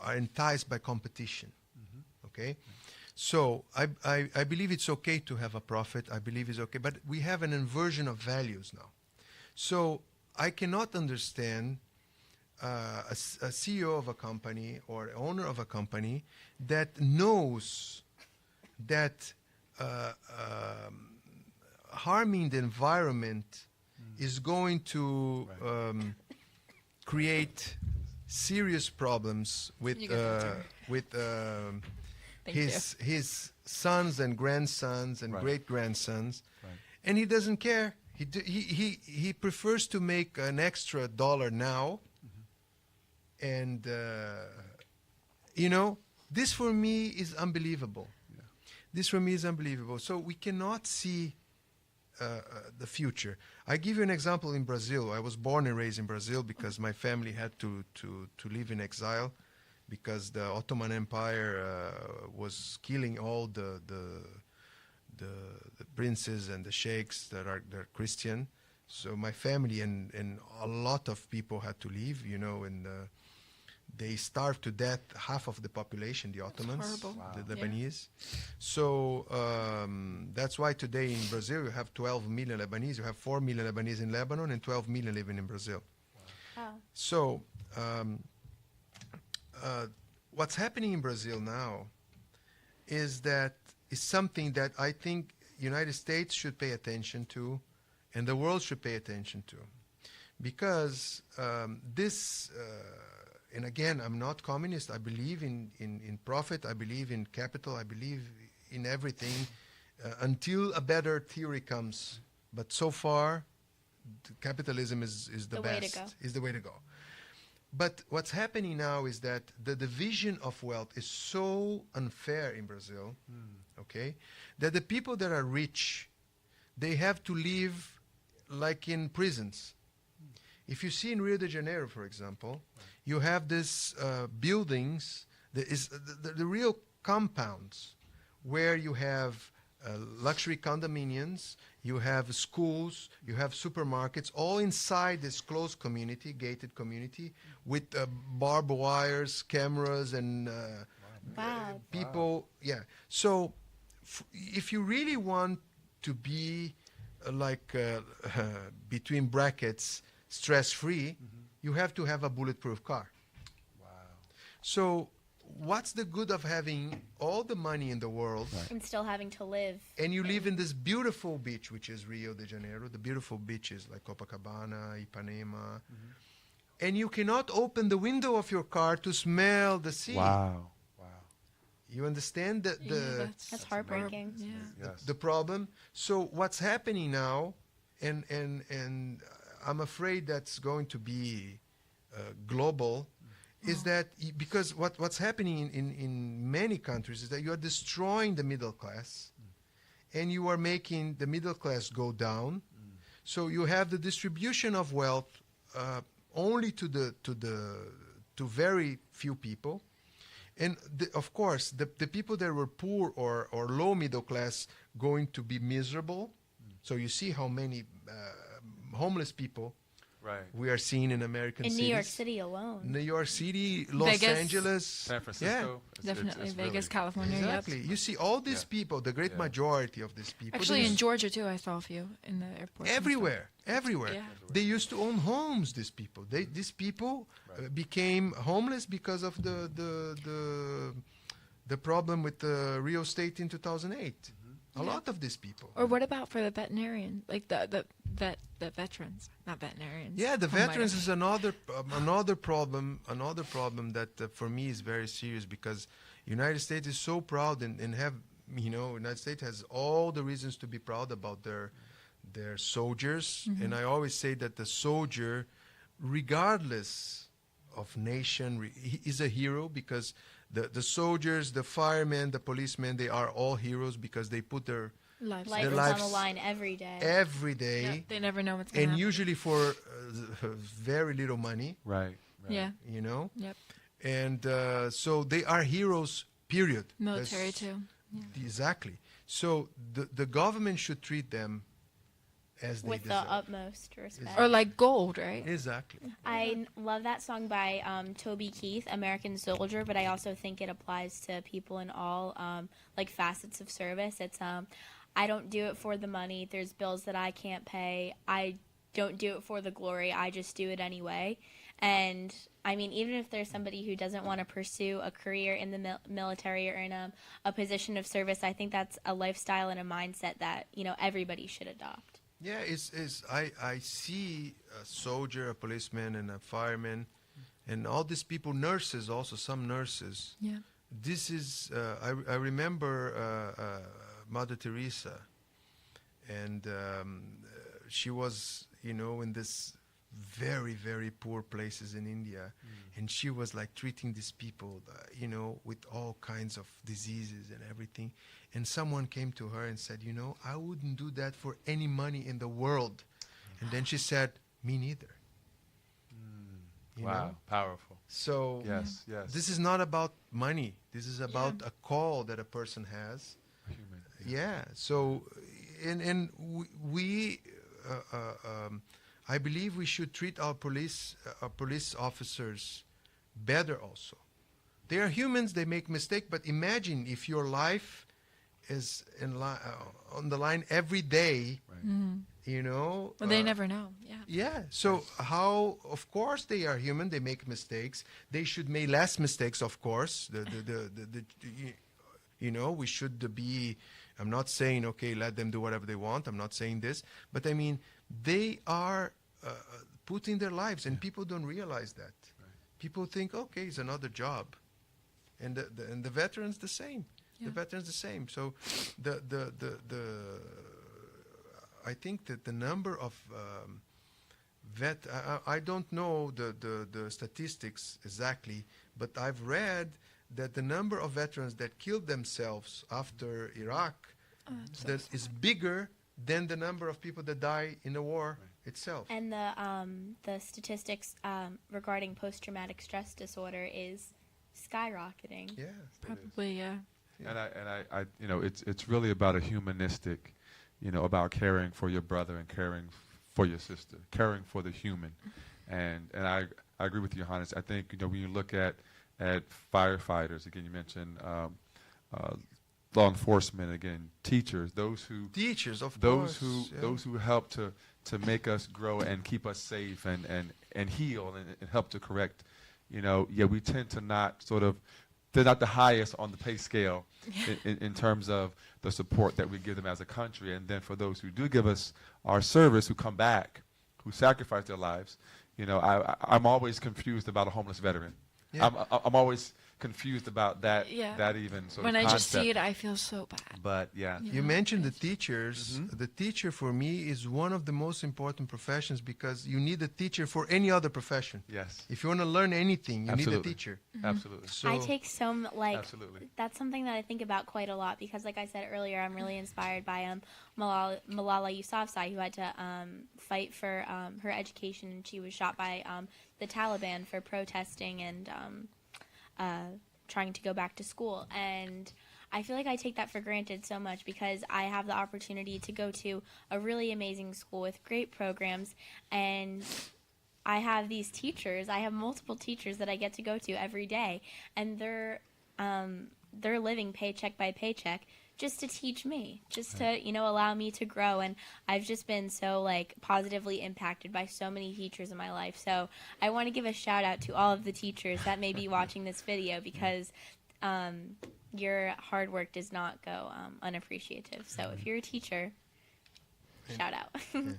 [SPEAKER 3] are enticed by competition. Okay, so I believe it's okay to have a profit. I believe it's okay, but we have an inversion of values now. So I cannot understand a CEO of a company or owner of a company that knows that harming the environment is going to create serious problems with his sons and grandsons and
[SPEAKER 4] Right.
[SPEAKER 3] great grandsons,
[SPEAKER 4] Right.
[SPEAKER 3] and he doesn't care. He prefers to make an extra dollar now, and this for me is unbelievable.
[SPEAKER 4] Yeah.
[SPEAKER 3] This for me is unbelievable. So we cannot see the future. I give you an example in Brazil. I was born and raised in Brazil because my family had to live in exile because the Ottoman Empire was killing all the princes and the sheikhs that are Christian. So my family and a lot of people had to leave, and they starved to death half of the population, the Ottomans,
[SPEAKER 1] horrible.
[SPEAKER 4] Wow.
[SPEAKER 3] the
[SPEAKER 1] Yeah.
[SPEAKER 3] Lebanese. So that's why today in Brazil you have 12 million Lebanese. You have 4 million Lebanese in Lebanon and 12 million living in Brazil.
[SPEAKER 2] Wow.
[SPEAKER 3] So what's happening in Brazil now is something that I think United States should pay attention to, and the world should pay attention to, because this. And again, I'm not communist. I believe in profit. I believe in capital. I believe in everything until a better theory comes. But so far, capitalism is the
[SPEAKER 2] The way to
[SPEAKER 3] best.
[SPEAKER 2] go.
[SPEAKER 3] Is the way to go. But what's happening now is that the division of wealth is so unfair in Brazil, okay, that the people that are rich, they have to live like in prisons. If you see in Rio de Janeiro, for example, you have these buildings, the real compounds, where you have luxury condominiums, you have schools, you have supermarkets, all inside this closed community, gated community, with barbed wires, cameras, and
[SPEAKER 2] Wow.
[SPEAKER 3] people. Yeah. So if you really want to be between brackets, stress-free, you have to have a bulletproof car.
[SPEAKER 4] Wow.
[SPEAKER 3] So what's the good of having all the money in the world
[SPEAKER 2] And still having to live.
[SPEAKER 3] and you live in this beautiful beach, which is Rio de Janeiro, the beautiful beaches like Copacabana, Ipanema, and you cannot open the window of your car to smell the sea.
[SPEAKER 4] Wow. Wow.
[SPEAKER 3] You understand
[SPEAKER 2] That's heartbreaking.
[SPEAKER 1] Yeah.
[SPEAKER 4] Yes.
[SPEAKER 3] the problem? So what's happening now, and I'm afraid that's going to be global, is that because what's happening in many countries is that you are destroying the middle class, and you are making the middle class go down. So you have the distribution of wealth only to very few people, and of course the people that were poor or low middle class going to be miserable. So you see how many homeless people
[SPEAKER 4] Right.
[SPEAKER 3] we are seeing in American
[SPEAKER 2] In
[SPEAKER 3] cities.
[SPEAKER 2] New York City alone.
[SPEAKER 3] New York City, Los
[SPEAKER 1] Vegas.
[SPEAKER 3] Angeles,
[SPEAKER 4] San Francisco. It's
[SPEAKER 1] Definitely Vegas,
[SPEAKER 4] really,
[SPEAKER 1] California.
[SPEAKER 3] Exactly.
[SPEAKER 1] Yep.
[SPEAKER 3] You see all these
[SPEAKER 4] Yeah.
[SPEAKER 3] people, the great
[SPEAKER 4] Yeah.
[SPEAKER 3] majority of these people.
[SPEAKER 1] Actually,
[SPEAKER 3] they
[SPEAKER 1] in
[SPEAKER 3] used-
[SPEAKER 1] Georgia too, I saw a few in the airport. and
[SPEAKER 3] everywhere.
[SPEAKER 1] Yeah.
[SPEAKER 3] They used to own homes. These people. These people
[SPEAKER 4] Right.
[SPEAKER 3] became homeless because of the problem with the real estate in 2008. A lot of these people.
[SPEAKER 1] Or what about for the veterinarian, like the veterans, not veterinarians?
[SPEAKER 3] Yeah, the
[SPEAKER 1] Oh my
[SPEAKER 3] veterans
[SPEAKER 1] gosh.
[SPEAKER 3] is another problem. Another problem that for me is very serious because United States is so proud and have United States has all the reasons to be proud about their soldiers. And I always say that the soldier, regardless of nation, he is a hero because the soldiers, the firemen, the policemen, they are all heroes because they put their
[SPEAKER 1] lives.
[SPEAKER 2] Life
[SPEAKER 3] Their
[SPEAKER 2] is on the
[SPEAKER 3] lives-
[SPEAKER 2] line every day.
[SPEAKER 3] every day,
[SPEAKER 1] Yeah, they never know what's going to
[SPEAKER 3] and
[SPEAKER 1] happen.
[SPEAKER 3] usually for very little money,
[SPEAKER 4] Right. Right.
[SPEAKER 1] Yeah.
[SPEAKER 3] Yep.
[SPEAKER 1] Yep.
[SPEAKER 3] And so they are heroes, period.
[SPEAKER 1] Military
[SPEAKER 3] That's-
[SPEAKER 1] too. Yeah.
[SPEAKER 3] Exactly. So the government should treat them as they
[SPEAKER 2] With the
[SPEAKER 3] deserve.
[SPEAKER 2] utmost respect.
[SPEAKER 1] Or like gold, right?
[SPEAKER 3] Exactly.
[SPEAKER 2] Love that song by Toby Keith, American Soldier, but I also think it applies to people in all like facets of service. It's I don't do it for the money. There's bills that I can't pay. I don't do it for the glory. I just do it anyway. And I mean, even if there's somebody who doesn't want to pursue a career in the military or in a position of service, I think that's a lifestyle and a mindset that everybody should adopt.
[SPEAKER 3] Yeah, I see a soldier, a policeman, and a fireman, and all these people, nurses also, some nurses,
[SPEAKER 1] Yeah.
[SPEAKER 3] this is, I remember Mother Teresa, and she was, in this very, very poor places in India, and she was like treating these people, with all kinds of diseases and everything. And someone came to her and said, I wouldn't do that for any money in the world. And then she said, me neither. You
[SPEAKER 4] Wow,
[SPEAKER 3] know?
[SPEAKER 4] powerful.
[SPEAKER 3] So
[SPEAKER 4] Yes, yes.
[SPEAKER 3] this is not about money. This is about a call that a person has.
[SPEAKER 4] Human.
[SPEAKER 3] Yeah. So, and we I believe we should treat our police officers better also. They are humans. They make mistakes. But imagine if your life is on the line every day.
[SPEAKER 4] Right.
[SPEAKER 1] Well, they never know. Yeah.
[SPEAKER 3] Yeah. So how? Of course, they are human. They make mistakes. They should make less mistakes. Of course, we should be. I'm not saying okay, let them do whatever they want. I'm not saying this, but I mean they are putting their lives, and people don't realize that. Right. People think okay, it's another job, and the veterans the same. Yeah. The veterans the same. So I think that the number of I don't know the statistics exactly, but I've read that the number of veterans that killed themselves after Iraq is bigger than the number of people that die in the war itself.
[SPEAKER 2] And the statistics regarding post-traumatic stress disorder is skyrocketing.
[SPEAKER 3] Yeah,
[SPEAKER 1] Probably, yeah.
[SPEAKER 4] And I it's really about a humanistic, about caring for your brother and caring for your sister, caring for the human. And I agree with you, Johannes. I think, when you look at firefighters, again, you mentioned law enforcement, again, teachers, those who help to make us grow and keep us safe and heal and help to correct, we tend to not they're not the highest on the pay scale in terms of the support that we give them as a country. And then for those who do give us our service, who come back, who sacrifice their lives, I'm always confused about a homeless veteran. Yeah. I'm always confused about that. Yeah. That even sort
[SPEAKER 1] when
[SPEAKER 4] of
[SPEAKER 1] I
[SPEAKER 4] concept.
[SPEAKER 1] just see it, I feel so bad.
[SPEAKER 4] But yeah,
[SPEAKER 3] you mentioned the teachers. Mm-hmm. The teacher for me is one of the most important professions because you need a teacher for any other profession.
[SPEAKER 4] Yes.
[SPEAKER 3] If you want to learn anything, you need a teacher.
[SPEAKER 2] Mm-hmm.
[SPEAKER 4] Absolutely.
[SPEAKER 2] So I take
[SPEAKER 4] absolutely.
[SPEAKER 2] That's something that I think about quite a lot because, like I said earlier, I'm really inspired by Malala Yousafzai, who had to fight for her education, and she was shot by the Taliban for protesting and trying to go back to school. And I feel like I take that for granted so much because I have the opportunity to go to a really amazing school with great programs, and I have these teachers. I have multiple teachers that I get to go to every day, and they're living paycheck by paycheck just to teach me, just to, allow me to grow. And I've just been so positively impacted by so many teachers in my life. So I want to give a shout out to all of the teachers that may be watching this video because your hard work does not go unappreciative. So if you're a teacher, shout out.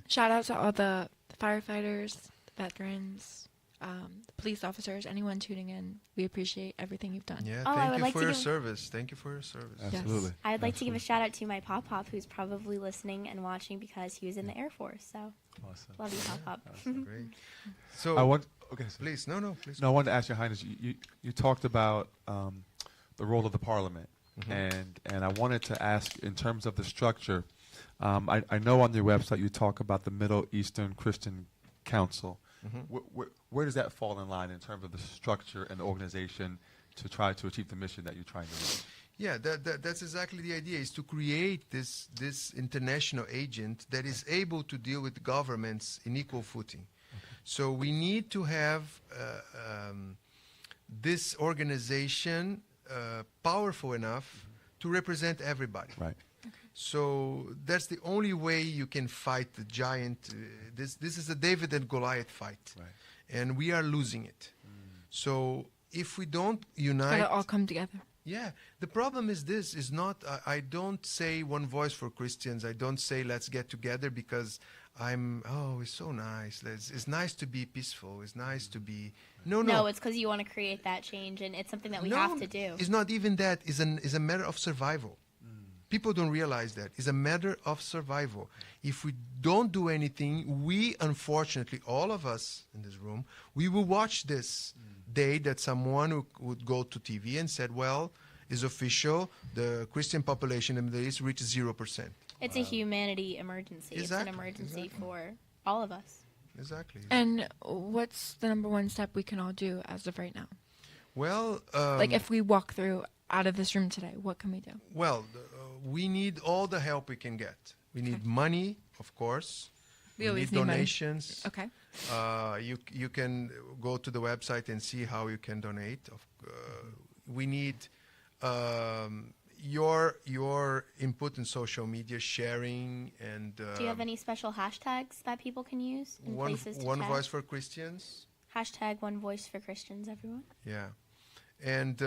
[SPEAKER 1] Shout out to all the firefighters, the veterans, the police officers, anyone tuning in. We appreciate everything you've done.
[SPEAKER 3] Yeah, thank you for your service. Thank you for your service.
[SPEAKER 4] Absolutely.
[SPEAKER 2] Yes. I'd like to give a shout out to my pop-pop who's probably listening and watching because he was in the Air Force. So
[SPEAKER 4] awesome.
[SPEAKER 2] Love you, pop-pop.
[SPEAKER 3] Awesome. Great. So please. No.
[SPEAKER 4] No, I wanted to ask your Highness, you talked about the role of the Parliament, and I wanted to ask in terms of the structure. I know on your website you talk about the Middle Eastern Christian Council. Mm-hmm. Where does that fall in line in terms of the structure and the organization to try to achieve the mission that you're trying to do?
[SPEAKER 3] Yeah, that's exactly the idea, is to create this international agent that is able to deal with governments in equal footing. Okay. So we need to have this organization powerful enough to represent everybody.
[SPEAKER 4] Right.
[SPEAKER 3] So that's the only way you can fight the giant. This is a David and Goliath fight,
[SPEAKER 4] right.
[SPEAKER 3] And we are losing it. So if we don't unite,
[SPEAKER 1] gotta all come together.
[SPEAKER 3] Yeah, the problem is I don't say one voice for Christians. I don't say let's get together because it's so nice. It's nice to be peaceful. It's nice to be.
[SPEAKER 2] No, it's because you want to create that change, and it's something that we have to do.
[SPEAKER 3] It's not even that. It's a matter of survival. People don't realize that. It's a matter of survival. If we don't do anything, we, unfortunately, all of us in this room, we will watch this day that someone would go to TV and said, well, it's official, the Christian population in the Middle East reached 0%.
[SPEAKER 2] It's a humanity emergency.
[SPEAKER 3] Exactly,
[SPEAKER 2] It's an emergency for all of us.
[SPEAKER 3] Exactly.
[SPEAKER 1] And what's the number one step we can all do as of right now?
[SPEAKER 3] Well,
[SPEAKER 1] Like if we walk through out of this room today, what can we do?
[SPEAKER 3] well, we need all the help we can get. We need money, of course.
[SPEAKER 1] We always
[SPEAKER 3] need
[SPEAKER 1] need money.
[SPEAKER 3] donations.
[SPEAKER 1] Okay.
[SPEAKER 3] You can go to the website and see how you can donate. We need your input in social media, sharing, and
[SPEAKER 2] Do you have any special hashtags that people can use in places to
[SPEAKER 3] one
[SPEAKER 2] chat?
[SPEAKER 3] voice for Christians.
[SPEAKER 2] Hashtag One Voice for Christians, everyone.
[SPEAKER 3] Yeah, and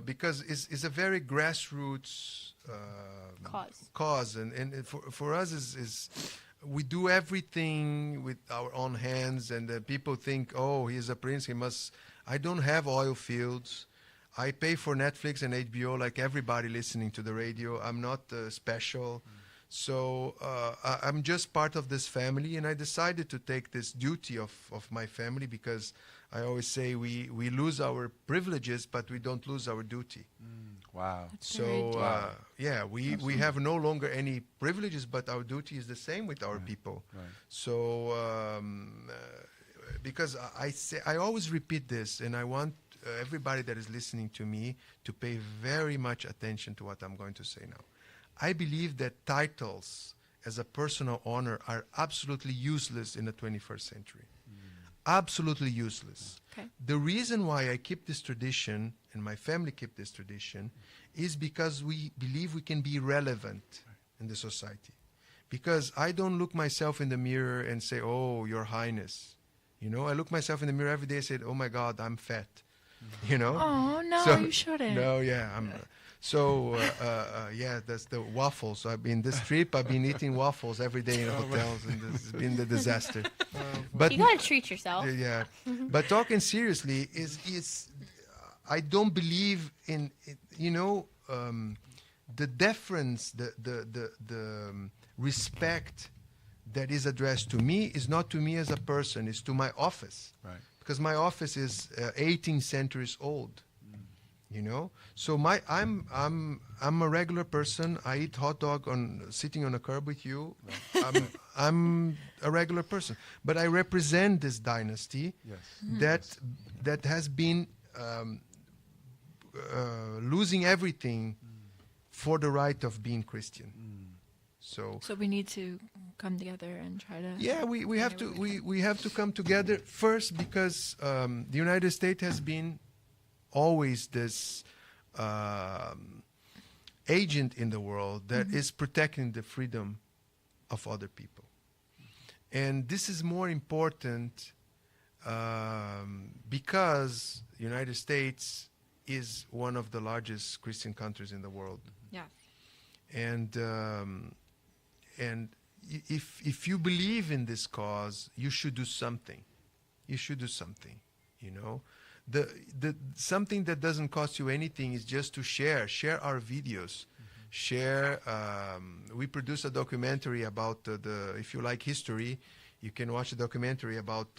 [SPEAKER 3] because it's a very grassroots cause, and for us is we do everything with our own hands, and people think, oh, he's a prince, he must. I don't have oil fields. I pay for Netflix and HBO like everybody listening to the radio. I'm not special. So I'm just part of this family, and I decided to take this duty of my family, because I always say we lose our privileges, but we don't lose our duty.
[SPEAKER 4] Wow.
[SPEAKER 3] So we have no longer any privileges, but our duty is the same with our people.
[SPEAKER 4] Right.
[SPEAKER 3] So because I always repeat this, and I want everybody that is listening to me to pay very much attention to what I'm going to say now. I believe that titles as a personal honor are absolutely useless in the 21st century. Absolutely useless.
[SPEAKER 1] Okay.
[SPEAKER 3] The reason why I keep this tradition, and my family keep this tradition, is because we believe we can be relevant in the society. Because I don't look myself in the mirror and say, oh, Your Highness. You know, I look myself in the mirror every day and say, oh my God, I'm fat. You know?
[SPEAKER 1] Oh, no,
[SPEAKER 3] So-
[SPEAKER 1] you shouldn't.
[SPEAKER 3] No, yeah. Yeah, that's the waffles. In this trip, I've been eating waffles every day in hotels, and this has been the disaster. But
[SPEAKER 2] You gotta treat yourself.
[SPEAKER 3] yeah, but talking seriously is I don't believe in the deference, the respect that is addressed to me is not to me as a person, it's to my office.
[SPEAKER 4] Right.
[SPEAKER 3] Because my office is 18 centuries old, you know. So I'm a regular person. I eat hot dog sitting on a curb with you. I'm a regular person, but I represent this dynasty
[SPEAKER 4] Yes.
[SPEAKER 3] that has been losing everything for the right of being Christian. So
[SPEAKER 1] So we need to come together and try to.
[SPEAKER 3] yeah, we have to we have to come together first, because the United States has been always this agent in the world that is protecting the freedom of other people, and this is more important because the United States is one of the largest Christian countries in the world,
[SPEAKER 1] Yeah.
[SPEAKER 3] and if you believe in this cause, you should do something. You should do something. You know, the something that doesn't cost you anything is just to share our videos, share. We produce a documentary about if you like history, you can watch a documentary about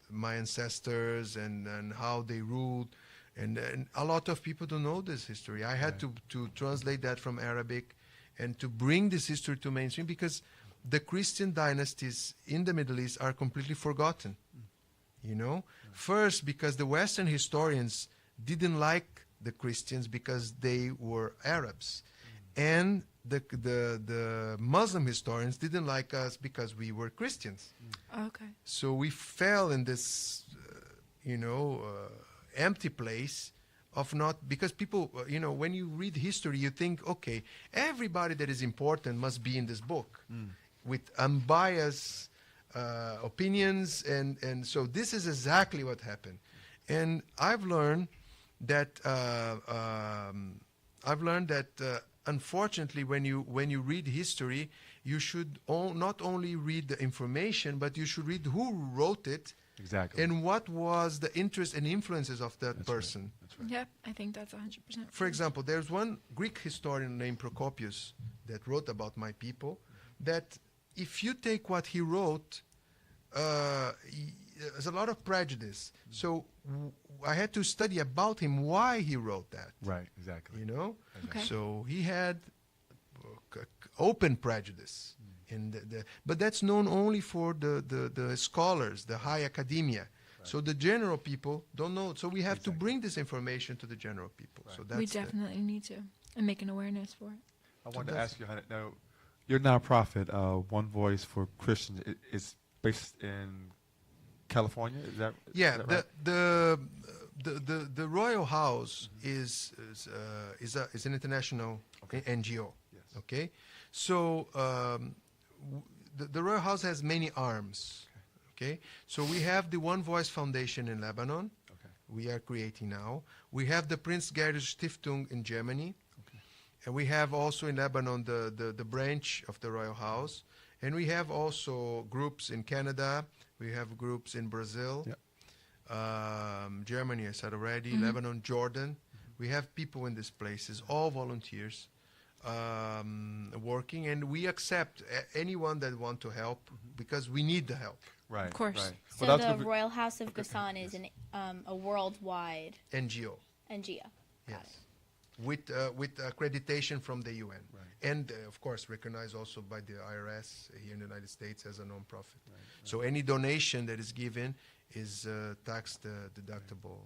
[SPEAKER 3] my ancestors and how they ruled. And a lot of people don't know this history. I had to translate that from Arabic and to bring this history to mainstream, because the Christian dynasties in the Middle East are completely forgotten. You know, first because the Western historians didn't like the Christians because they were Arabs, and the Muslim historians didn't like us because we were Christians.
[SPEAKER 1] Okay.
[SPEAKER 3] So we fell in this, empty place of not, because people, when you read history, you think, okay, everybody that is important must be in this book with unbiased opinions, and so this is exactly what happened. And I've learned that unfortunately, when you read history, you should not only read the information, but you should read who wrote it
[SPEAKER 4] Exactly.
[SPEAKER 3] and what was the interest and influences of that
[SPEAKER 4] That's right.
[SPEAKER 3] person.
[SPEAKER 4] That's right.
[SPEAKER 1] Yep, I think that's 100%.
[SPEAKER 3] For example, there's one Greek historian named Procopius that wrote about my people, that if you take what he wrote, there's a lot of prejudice. So I had to study about him, why he wrote that.
[SPEAKER 4] Right. Exactly.
[SPEAKER 3] You know?
[SPEAKER 1] Okay.
[SPEAKER 3] So he had open prejudice. But that's known only for the scholars, the high academia. So the general people don't know. So we have to bring this information to the general people. So that's
[SPEAKER 1] We definitely need to, and make an awareness for it.
[SPEAKER 4] I wanted to ask you, Hannah, now, your nonprofit, One Voice for Christians, is based in California. Is that
[SPEAKER 3] yeah.
[SPEAKER 4] is that right?
[SPEAKER 3] The Royal House is an international NGO.
[SPEAKER 4] Yes.
[SPEAKER 3] Okay, so the Royal House has many arms. Okay, so we have the One Voice Foundation in Lebanon.
[SPEAKER 4] Okay.
[SPEAKER 3] We are creating now. We have the Prince Gharios Stiftung in Germany.
[SPEAKER 4] Okay.
[SPEAKER 3] And we have also in Lebanon the branch of the Royal House. And we have also groups in Canada. We have groups in Brazil.
[SPEAKER 4] Yep.
[SPEAKER 3] Germany, I said already. Lebanon, Jordan. We have people in these places, all volunteers, working. And we accept anyone that want to help because we need the help.
[SPEAKER 4] Right.
[SPEAKER 1] Of course.
[SPEAKER 4] Right.
[SPEAKER 2] So
[SPEAKER 4] Well, that's
[SPEAKER 2] the
[SPEAKER 4] what we-
[SPEAKER 2] Royal House of Ghassan is a worldwide
[SPEAKER 3] NGO.
[SPEAKER 2] NGO. Got
[SPEAKER 3] Yes. With accreditation from the UN.
[SPEAKER 4] Right.
[SPEAKER 3] And, of course, recognized also by the IRS here in the United States as a non-profit. So any donation that is given is tax deductible.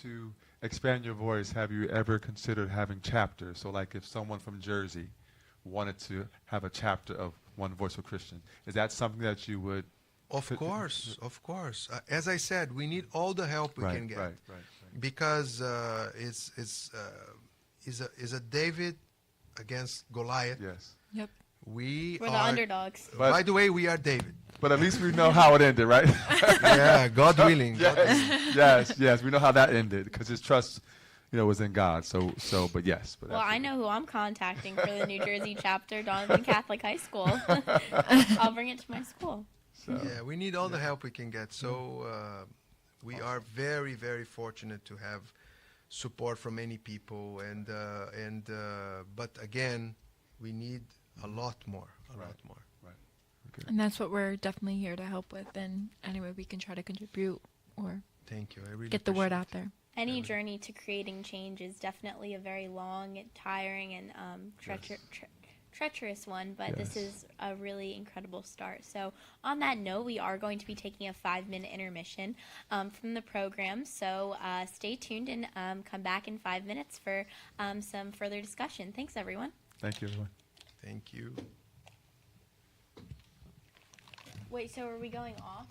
[SPEAKER 4] To expand your voice, have you ever considered having chapters? So, like, if someone from Jersey wanted to have a chapter of One Voice for Christian, is that something that you would?
[SPEAKER 3] Of course, of course. As I said, we need all the help we can get.
[SPEAKER 4] Right.
[SPEAKER 3] Because it's a David against Goliath.
[SPEAKER 4] Yes.
[SPEAKER 1] Yep.
[SPEAKER 3] We
[SPEAKER 2] We're the
[SPEAKER 3] are
[SPEAKER 2] underdogs.
[SPEAKER 4] But-
[SPEAKER 3] by the way, we are David.
[SPEAKER 4] But at least we know how it ended, right?
[SPEAKER 3] Yeah, God willing. God willing.
[SPEAKER 4] yes. We know how that ended because his trust, was in God. So, but yes. But
[SPEAKER 2] Well, I
[SPEAKER 4] absolutely.
[SPEAKER 2] know who I'm contacting for the New Jersey chapter, Donovan Catholic High School. I'll bring it to my school.
[SPEAKER 4] So,
[SPEAKER 3] Yeah, we need all the help we can get. So we are very, very fortunate to have support from many people, but again, we need a lot more.
[SPEAKER 4] Right. Right. Okay.
[SPEAKER 1] And that's what we're definitely here to help with. And anyway, we can try to contribute or
[SPEAKER 3] Thank you. I really
[SPEAKER 1] get the word
[SPEAKER 3] appreciate
[SPEAKER 1] out there.
[SPEAKER 2] Any
[SPEAKER 3] Yeah.
[SPEAKER 2] journey to creating change is definitely a very long, tiring, and treacherous one, but this
[SPEAKER 4] Yes.
[SPEAKER 2] is a really incredible start. So on that note, we are going to be taking a 5-minute intermission from the program. So stay tuned and come back in 5 minutes for some further discussion. Thanks, everyone.
[SPEAKER 4] Thank you, everyone.
[SPEAKER 3] Thank you.
[SPEAKER 2] Wait, so are we going off?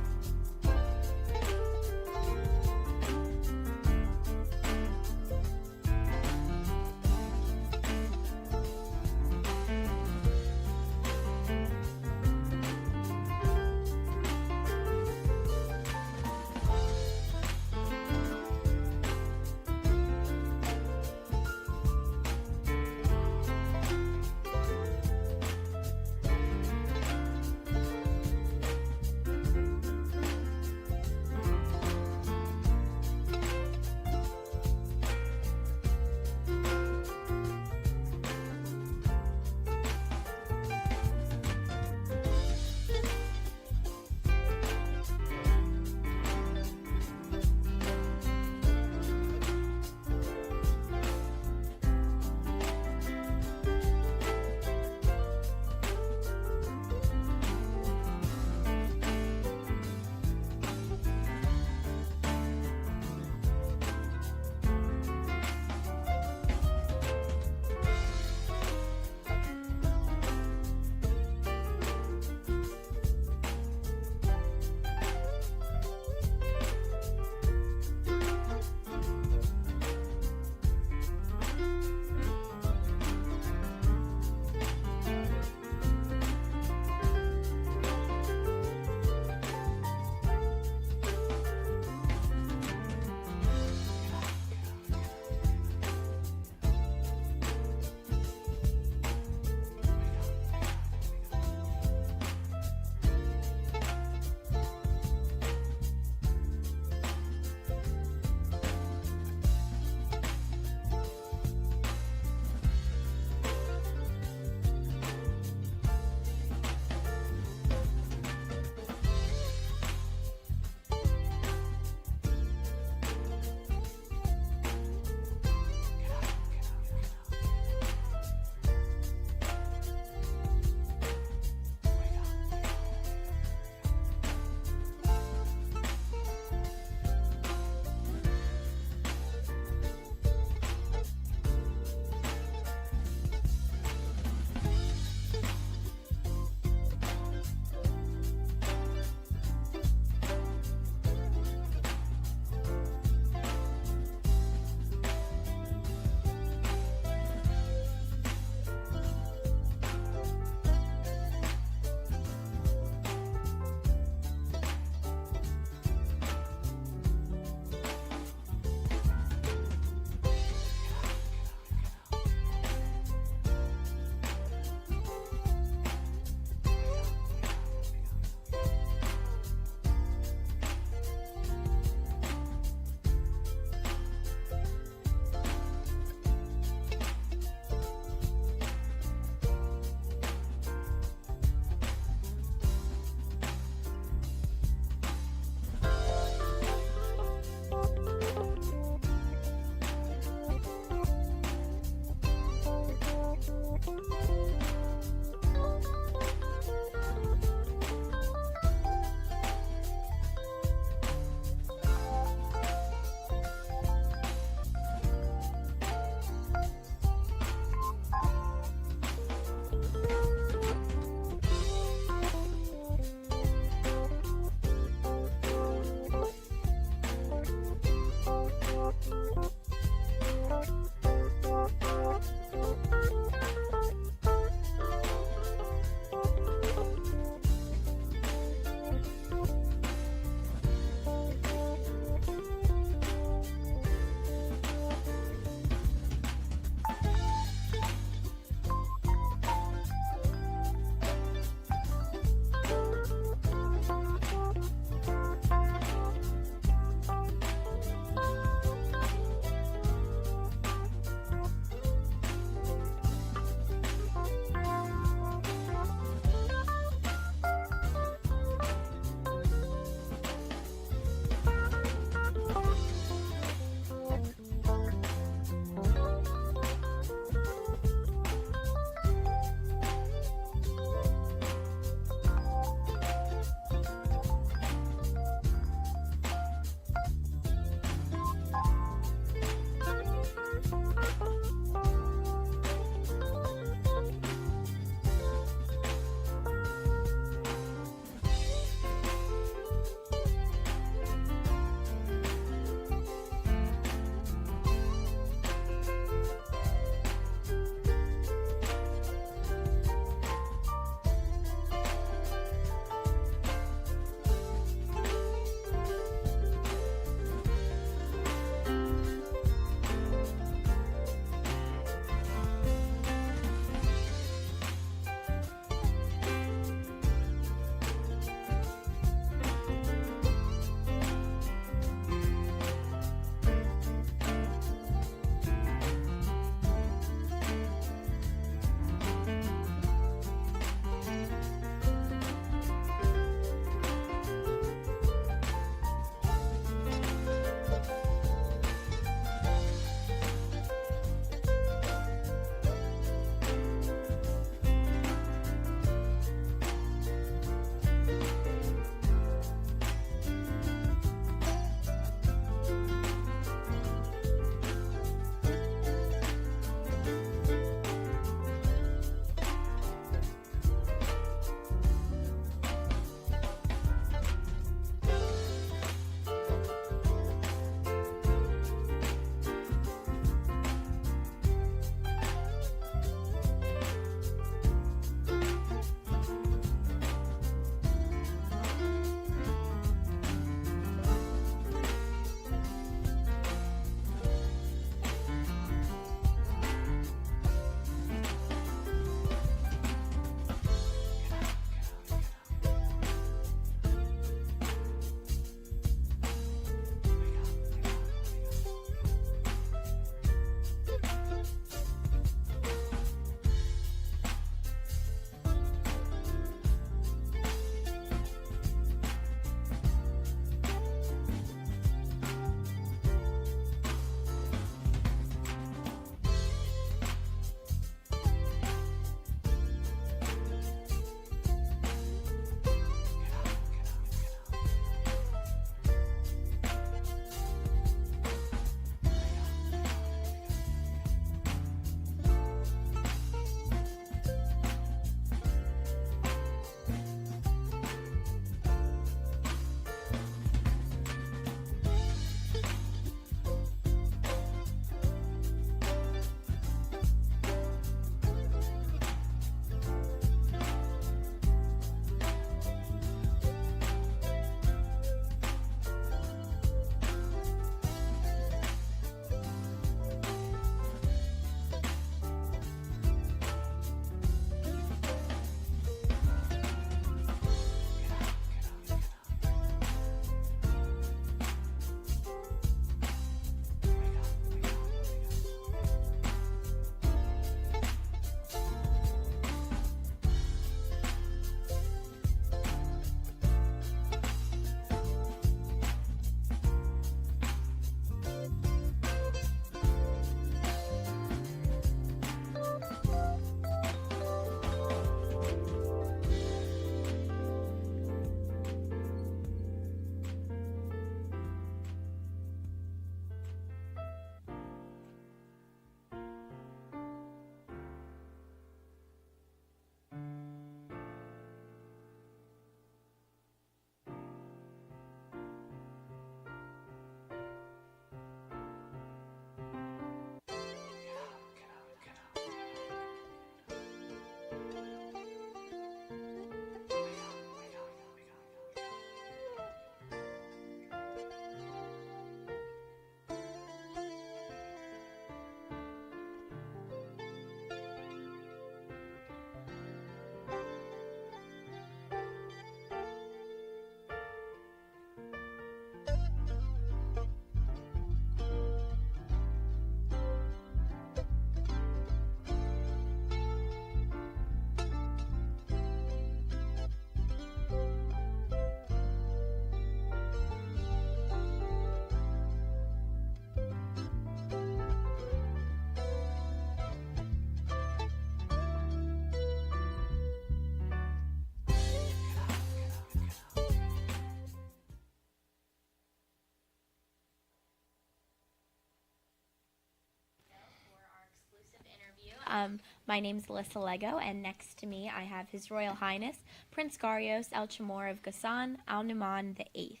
[SPEAKER 2] My name's Alyssa Lego, and next to me I have His Royal Highness Prince Gharios El Chemor of Ghassan Al Numan VIII.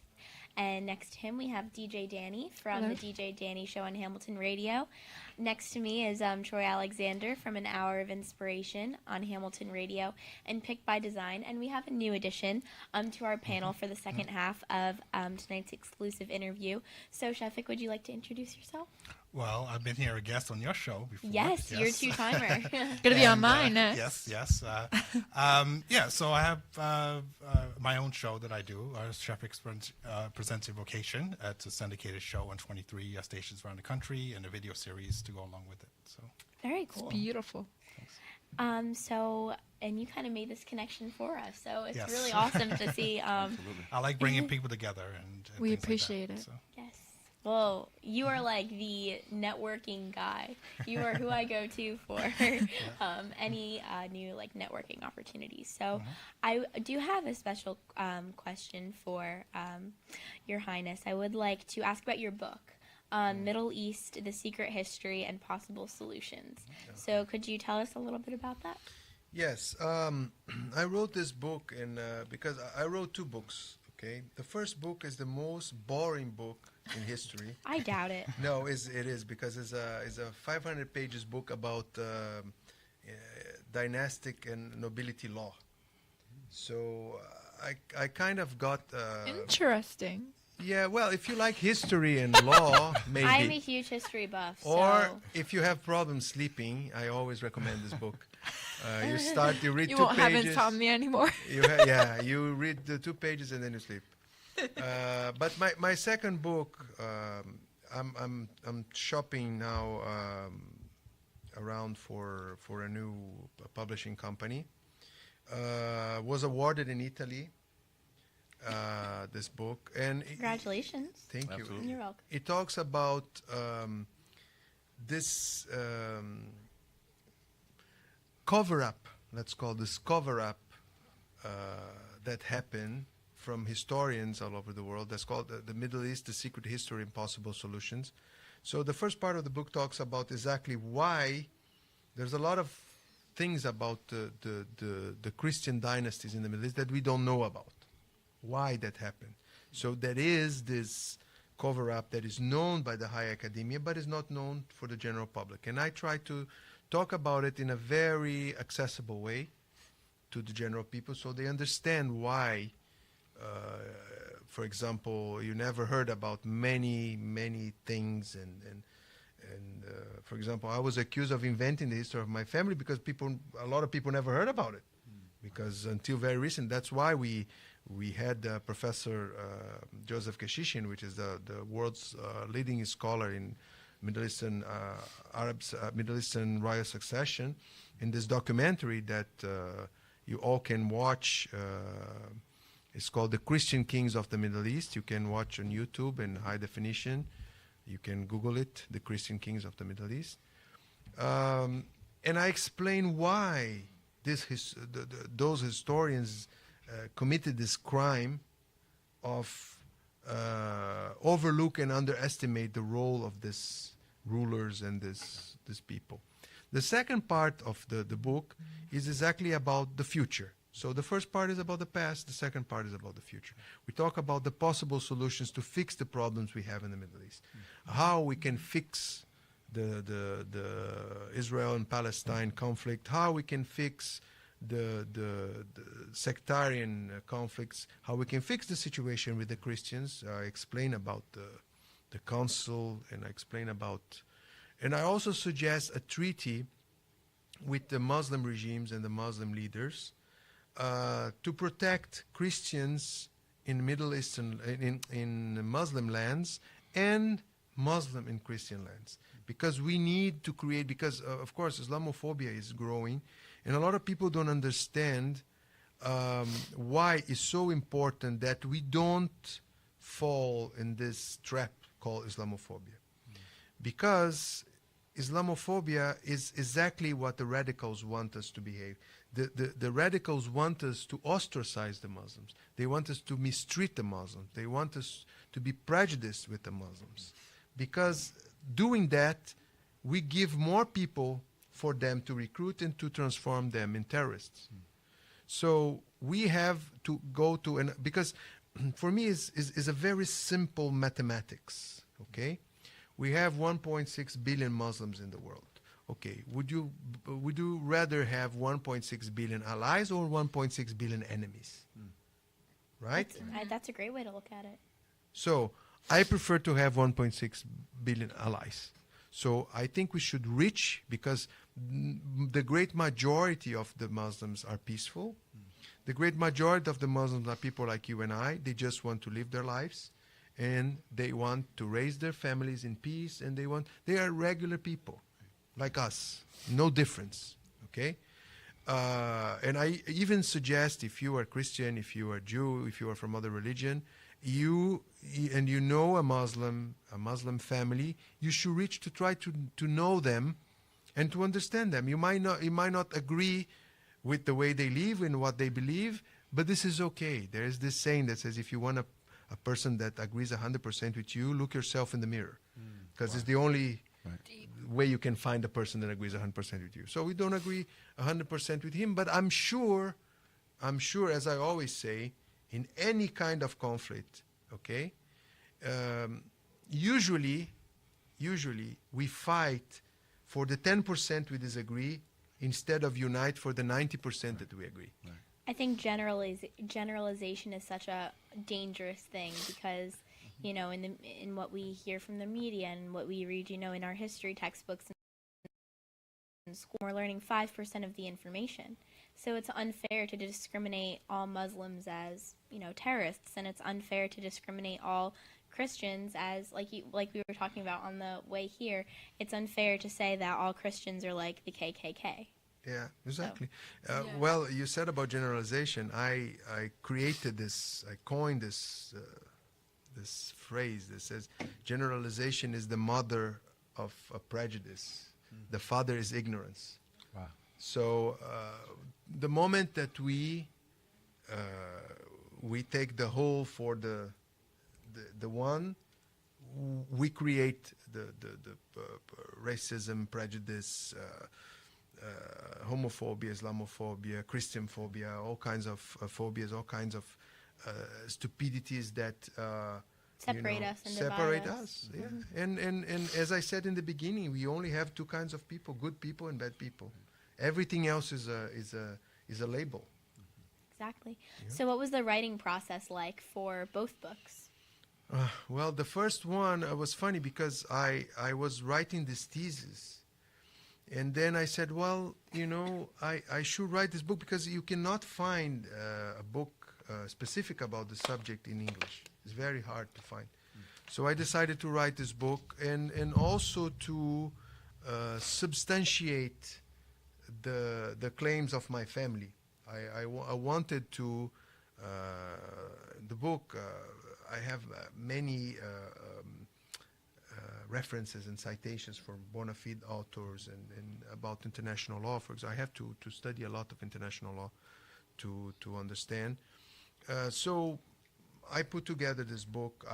[SPEAKER 2] And next to him we have DJ Danny from
[SPEAKER 1] Hello.
[SPEAKER 2] the DJ Danny Show on Hamilton Radio. Next to me is Troy Alexander from An Hour of Inspiration on Hamilton Radio and Picked by Design. And we have a new addition to our panel for the second half of tonight's exclusive interview. So, Shefik, would you like to introduce yourself?
[SPEAKER 5] Well, I've been here a guest on your show before.
[SPEAKER 2] Yes, you're a two-timer.
[SPEAKER 1] Gonna be on mine next.
[SPEAKER 5] Yes. So I have my own show that I do. Chef Presents a Vocation. It's a syndicated show on 23 stations around the country and a video series to go along with it. So
[SPEAKER 2] Very cool.
[SPEAKER 1] Beautiful.
[SPEAKER 2] And you kind of made this connection for us, so it's
[SPEAKER 5] Yes.
[SPEAKER 2] really awesome to see.
[SPEAKER 4] Absolutely.
[SPEAKER 5] I like bringing people together and
[SPEAKER 1] We
[SPEAKER 5] things like
[SPEAKER 1] appreciate
[SPEAKER 5] that,
[SPEAKER 1] it.
[SPEAKER 5] so.
[SPEAKER 2] Yes. Well, you are like the networking guy. You are who I go to for any new like networking opportunities. So I do have a special question for Your Highness. I would like to ask about your book, Middle East, The Secret History and Possible Solutions. So could you tell us a little bit about that?
[SPEAKER 3] Yes, I wrote this book because I wrote two books. Okay, the first book is the most boring book in history.
[SPEAKER 2] I doubt it.
[SPEAKER 3] No, it is because it's a 500 pages book about dynastic and nobility law. So I kind of got
[SPEAKER 1] Interesting.
[SPEAKER 3] yeah. Well, if you like history and law, maybe.
[SPEAKER 2] I'm a huge history buff.
[SPEAKER 3] Or
[SPEAKER 2] So
[SPEAKER 3] if you have problems sleeping, I always recommend this book. You read
[SPEAKER 1] You
[SPEAKER 3] 2
[SPEAKER 1] won't have
[SPEAKER 3] pages.
[SPEAKER 1] insomnia anymore.
[SPEAKER 3] You read the 2 pages and then you sleep. But my second book, I'm shopping now around for a new publishing company. Was awarded in Italy. This book and
[SPEAKER 2] congratulations.
[SPEAKER 3] thank you.
[SPEAKER 4] Absolutely.
[SPEAKER 2] You're welcome.
[SPEAKER 3] It talks about this cover-up, let's call this cover-up, that happened from historians all over the world. That's called the Middle East, The Secret History and Possible Solutions. So the first part of the book talks about exactly why there's a lot of things about the Christian dynasties in the Middle East that we don't know about. Why that happened. So there is this cover-up that is known by the high academia, but is not known for the general public. And I try to talk about it in a very accessible way to the general people so they understand why, for example, you never heard about many things. And for example, I was accused of inventing the history of my family because a lot of people never heard about it. Because until very recent, that's why we had Professor Joseph Keshishin, which is the world's leading scholar in Middle Eastern Middle Eastern royal succession, in this documentary that you all can watch. It's called The Christian Kings of the Middle East. You can watch on YouTube in high definition. You can Google it, The Christian Kings of the Middle East. And I explain why those historians committed this crime of overlook and underestimate the role of these rulers and these people. The second part of the book is exactly about the future. So the first part is about the past, the second part is about the future. We talk about the possible solutions to fix the problems we have in the Middle East. How we can fix the Israel and Palestine conflict, how we can fix the sectarian conflicts, how we can fix the situation with the Christians. I explain about the council, and I explain about, and I also suggest a treaty with the Muslim regimes and the Muslim leaders to protect Christians in Middle Eastern, in Muslim lands and Muslim and Christian lands. Because we need to create, because of course Islamophobia is growing, and a lot of people don't understand why it's so important that we don't fall in this trap called Islamophobia. Because Islamophobia is exactly what the radicals want us to behave. The radicals want us to ostracize the Muslims. They want us to mistreat the Muslims. They want us to be prejudiced with the Muslims. Because doing that, we give more people for them to recruit and to transform them in terrorists. So we have to go to, because for me is a very simple mathematics, okay? We have 1.6 billion Muslims in the world. Okay, would you rather have 1.6 billion allies or 1.6 billion enemies? Right?
[SPEAKER 2] That's a great way to look at it.
[SPEAKER 3] So I prefer to have 1.6 billion allies. So I think we should reach, because the great majority of the Muslims are peaceful. The great majority of the Muslims are people like you and I. They just want to live their lives, and they want to raise their families in peace, and they are regular people like us, no difference, okay? And I even suggest, if you are Christian, if you are Jew, if you are from other religion, you know a Muslim family, you should reach to try to know them and to understand them. You might not agree with the way they live and what they believe, but this is okay. There is this saying that says, if you want a person that agrees 100% with you, look yourself in the mirror, because it's the only way you can find a person that agrees 100% with you. So we don't agree 100% with him, but I'm sure, as I always say, in any kind of conflict, okay, usually we fight for the 10% we disagree instead of unite for the 90% that we agree.
[SPEAKER 4] Right.
[SPEAKER 2] I think generalization is such a dangerous thing because, you know, in what we hear from the media and what we read, you know, in our history textbooks in school, we're learning 5% of the information. So it's unfair to discriminate all Muslims as, you know, terrorists, and it's unfair to discriminate all Christians as, like we were talking about on the way here. It's unfair to say that all Christians are like the KKK.
[SPEAKER 3] Yeah, exactly. Well, you said about generalization. I coined this this phrase that says generalization is the mother of prejudice. The father is ignorance.
[SPEAKER 4] Wow.
[SPEAKER 3] So the moment that we take the whole for the one, we create the racism, prejudice, homophobia, Islamophobia, Christian phobia, all kinds of phobias, all kinds of stupidities that
[SPEAKER 2] Separate us and
[SPEAKER 3] separate
[SPEAKER 2] divide
[SPEAKER 3] us. Yeah. And as I said in the beginning, we only have two kinds of people: good people and bad people. Everything else is a label.
[SPEAKER 2] Exactly. So what was the writing process like for both books?
[SPEAKER 3] Well, the first one was funny because I was writing this thesis. And then I said, well, you know, I should write this book because you cannot find a book specific about the subject in English. It's very hard to find. So I decided to write this book and also to substantiate the claims of my family. I wanted to, the book, I have many references and citations from bona fide authors and about international law. For example, I have to study a lot of international law to understand. So I put together this book.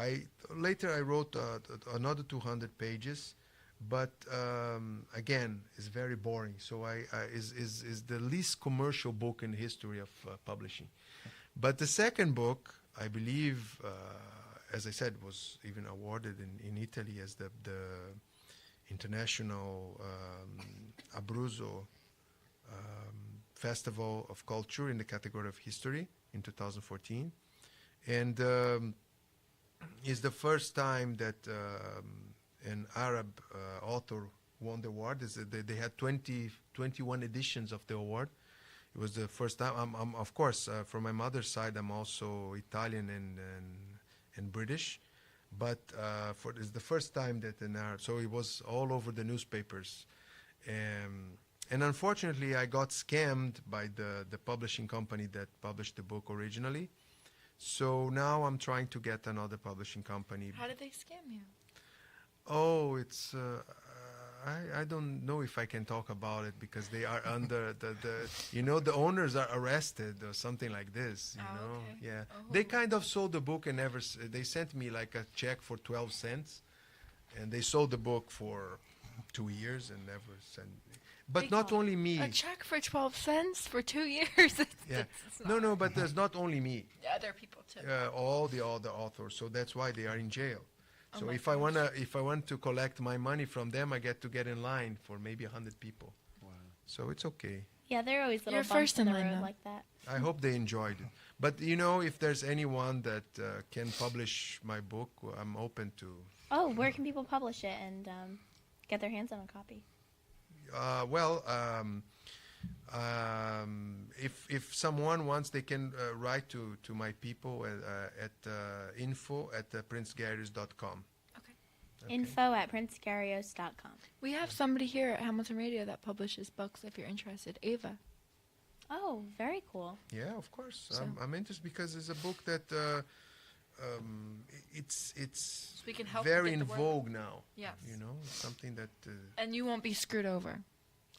[SPEAKER 3] Later I wrote another 200 pages, but again, it's very boring. So is the least commercial book in the history of publishing. But the second book, I believe, as I said, was even awarded in Italy as the international Abruzzo Festival of Culture in the category of history in 2014. And it's the first time that an Arab author won the award. They had 21 editions of the award. It was the first time. I'm of course, from my mother's side, I'm also Italian and British, but it's the first time that an Arab. So it was all over the newspapers, and unfortunately, I got scammed by the publishing company that published the book originally. So now I'm trying to get another publishing company.
[SPEAKER 1] How did they scam you?
[SPEAKER 3] Oh, it's I don't know if I can talk about it because they are under the owners are arrested or something like this.
[SPEAKER 1] Okay.
[SPEAKER 3] Yeah.
[SPEAKER 1] Oh.
[SPEAKER 3] They kind of sold the book and they sent me like a check for 12 cents, and they sold the book for 2 years and never send. But
[SPEAKER 1] Big
[SPEAKER 3] not
[SPEAKER 1] one.
[SPEAKER 3] only me.
[SPEAKER 1] A check for 12 cents for 2 years.
[SPEAKER 3] Yeah.
[SPEAKER 1] It's
[SPEAKER 3] No,
[SPEAKER 1] not-
[SPEAKER 3] no, but there's not only me.
[SPEAKER 1] Other people too.
[SPEAKER 3] All the other authors. So that's why they are in jail.
[SPEAKER 1] Oh
[SPEAKER 3] So
[SPEAKER 1] my
[SPEAKER 3] if I want to collect my money from them, I get in line for maybe 100 people.
[SPEAKER 4] Wow.
[SPEAKER 3] So it's okay.
[SPEAKER 2] Yeah, there are always little
[SPEAKER 1] You're
[SPEAKER 2] bumps
[SPEAKER 1] first
[SPEAKER 2] in
[SPEAKER 1] in
[SPEAKER 2] the
[SPEAKER 1] line,
[SPEAKER 2] road
[SPEAKER 1] though.
[SPEAKER 2] like that.
[SPEAKER 3] I hope they enjoyed it. But if there's anyone that can publish my book, I'm open to.
[SPEAKER 2] Oh, where can people publish it and get their hands on a copy?
[SPEAKER 3] Well, if someone wants, they can write to my people at info@princegarios.com.
[SPEAKER 1] Okay.
[SPEAKER 2] Info@princegarios.com.
[SPEAKER 1] We have somebody here at Hamilton Radio that publishes books if you're interested. Ava.
[SPEAKER 2] Oh, very cool.
[SPEAKER 3] Yeah, of course.
[SPEAKER 1] So-
[SPEAKER 3] I'm interested because it's a book that it's
[SPEAKER 1] So we can help
[SPEAKER 3] very
[SPEAKER 1] get
[SPEAKER 3] in
[SPEAKER 1] the word.
[SPEAKER 3] vogue now.
[SPEAKER 1] Yes.
[SPEAKER 3] It's something that
[SPEAKER 1] And you won't be screwed over.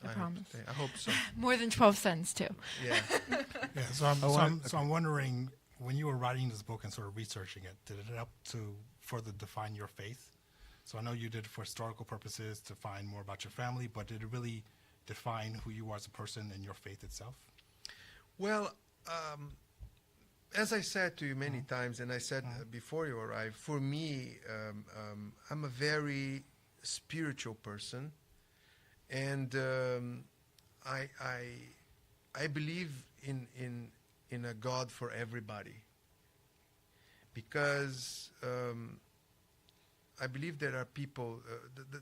[SPEAKER 1] I promise.
[SPEAKER 3] I hope so.
[SPEAKER 1] More than 12 cents, too.
[SPEAKER 3] Yeah.
[SPEAKER 5] Yeah, so I'm wondering, when you were writing this book and sort of researching it, did it help to further define your faith? So I know you did it for historical purposes to find more about your family, but did it really define who you are as a person and your faith itself?
[SPEAKER 3] Well, as I said to you many times, and I said before you arrived, for me, I'm a very spiritual person, and I believe in a God for everybody, because I believe there are people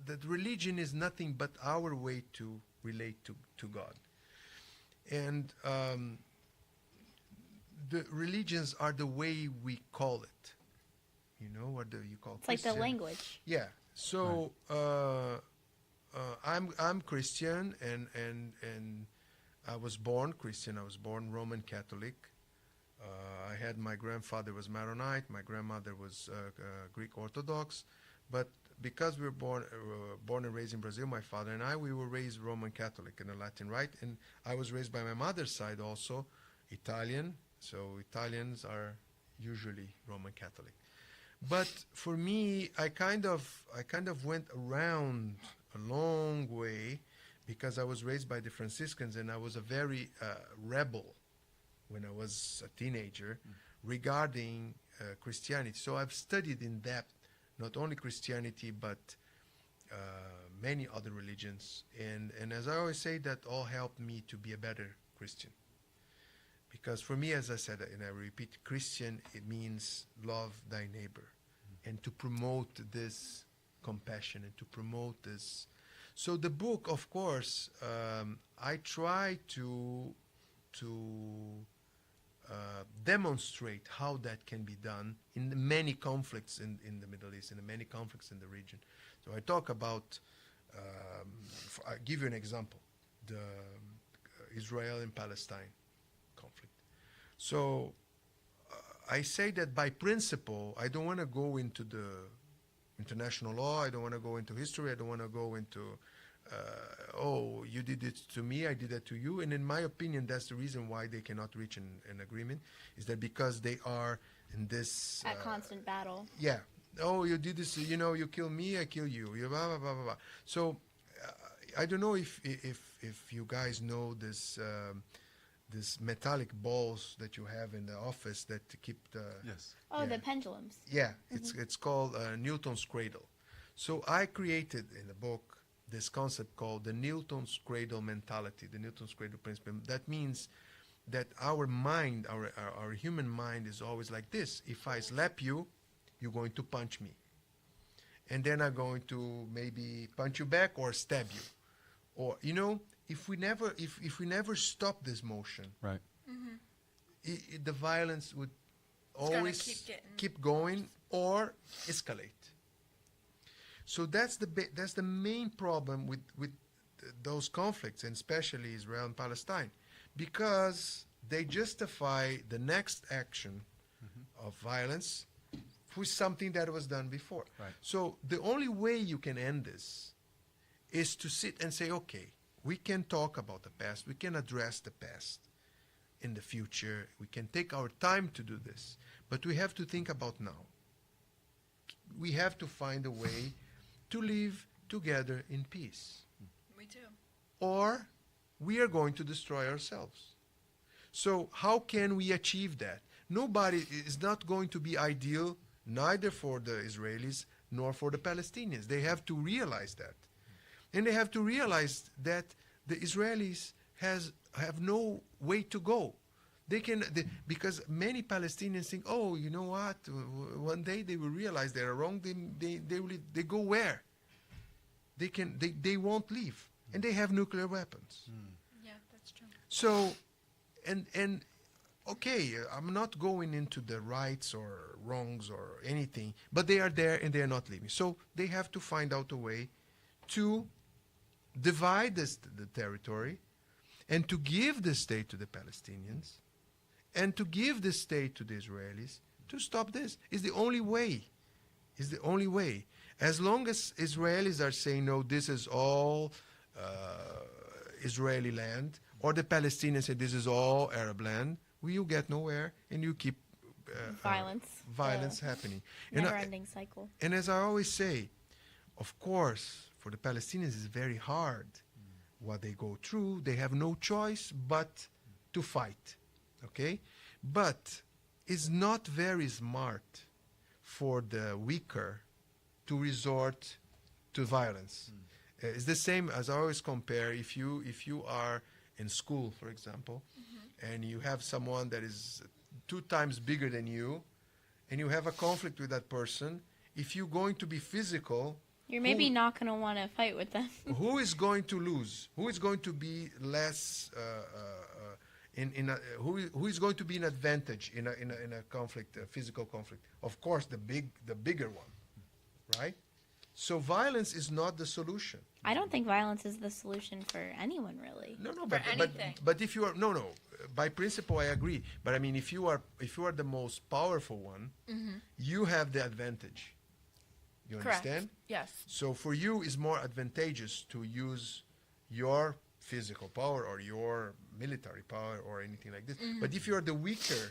[SPEAKER 3] that religion is nothing but our way to relate to God, and the religions are the way we call it. What do you call it?
[SPEAKER 2] It's like the language.
[SPEAKER 3] Yeah. So I'm Christian, and I was born Christian. I was born Roman Catholic. I had my grandfather was Maronite, my grandmother was Greek Orthodox, but because we were born and raised in Brazil, my father and I, we were raised Roman Catholic in the Latin Rite, and I was raised by my mother's side also Italian. So Italians are usually Roman Catholic. But for me, I kind of went around a long way because I was raised by the Franciscans, and I was a very rebel when I was a teenager regarding Christianity. So I've studied in depth not only Christianity but many other religions, and as I always say, that all helped me to be a better Christian. Because for me, as I said, and I repeat, Christian, it means love thy neighbor, and to promote this compassion and to promote this. So the book, of course, I try to demonstrate how that can be done in the many conflicts in the Middle East, in the many conflicts in the region. So I talk about, I'll give you an example, the Israel and Palestine conflict. So I say that by principle, I don't want to go into the international law, I don't want to go into history, I don't want to go into, oh, you did it to me, I did that to you. And in my opinion, that's the reason why they cannot reach an agreement, is that because they are in this...
[SPEAKER 2] At constant battle.
[SPEAKER 3] Yeah. Oh, you did this, you kill me, I kill you, blah, blah, blah, blah, blah. So I don't know if you guys know this... this metallic balls that you have in the office that keep the...
[SPEAKER 4] Yes.
[SPEAKER 2] Oh,
[SPEAKER 3] Yeah.
[SPEAKER 2] the pendulums.
[SPEAKER 3] Yeah, it's called Newton's cradle. So I created in the book this concept called the Newton's cradle mentality, the Newton's cradle principle. That means that our mind, our human mind is always like this. If I slap you, you're going to punch me. And then I'm going to maybe punch you back or stab you. Or, if we never stop this motion,
[SPEAKER 4] Right.
[SPEAKER 3] the violence would
[SPEAKER 1] gonna
[SPEAKER 3] always
[SPEAKER 1] keep
[SPEAKER 3] going or escalate. So that's the main problem with those conflicts, and especially Israel and Palestine, because they justify the next action of violence with something that was done before.
[SPEAKER 4] Right.
[SPEAKER 3] So the only way you can end this is to sit and say, okay, we can talk about the past, we can address the past in the future, we can take our time to do this, but we have to think about now. We have to find a way to live together in peace.
[SPEAKER 1] We do.
[SPEAKER 3] Or we are going to destroy ourselves. So how can we achieve that? Nobody is not going to be ideal, neither for the Israelis nor for the Palestinians. They have to realize that. And they have to realize that the Israelis have no way to go. Because many Palestinians think, oh, you know what? One day they will realize they are wrong. They go where? They won't leave, and they have nuclear weapons.
[SPEAKER 1] Yeah, that's true.
[SPEAKER 3] So, and okay, I'm not going into the rights or wrongs or anything, but they are there and they are not leaving. So they have to find out a way to divide the territory and to give the state to the Palestinians and to give the state to the Israelis to stop this. Is the only way. Is the only way. As long as Israelis are saying, no, this is all Israeli land, or the Palestinians say this is all Arab land, you get nowhere and you keep violence happening.
[SPEAKER 2] Never-ending cycle.
[SPEAKER 3] And as I always say, of course, for the Palestinians it's very hard what they go through. They have no choice but to fight, okay? But it's not very smart for the weaker to resort to violence. It's the same as I always compare. If you are in school, for example, and you have someone that is 2 times bigger than you, and you have a conflict with that person, if you're going to be physical,
[SPEAKER 2] You're maybe not going to want to fight with them.
[SPEAKER 3] who is going to lose? Who is going to be less? Who is going to be an advantage in a conflict, a physical conflict? Of course, the bigger one, right? So violence is not the solution.
[SPEAKER 2] I don't think violence is the solution for anyone, really.
[SPEAKER 3] No,
[SPEAKER 1] For anything.
[SPEAKER 3] but if you are by principle I agree. But I mean, if you are the most powerful one, you have the advantage. You
[SPEAKER 1] Correct.
[SPEAKER 3] understand?
[SPEAKER 1] Yes.
[SPEAKER 3] So for you, it's more advantageous to use your physical power or your military power or anything like this. But if you are the weaker,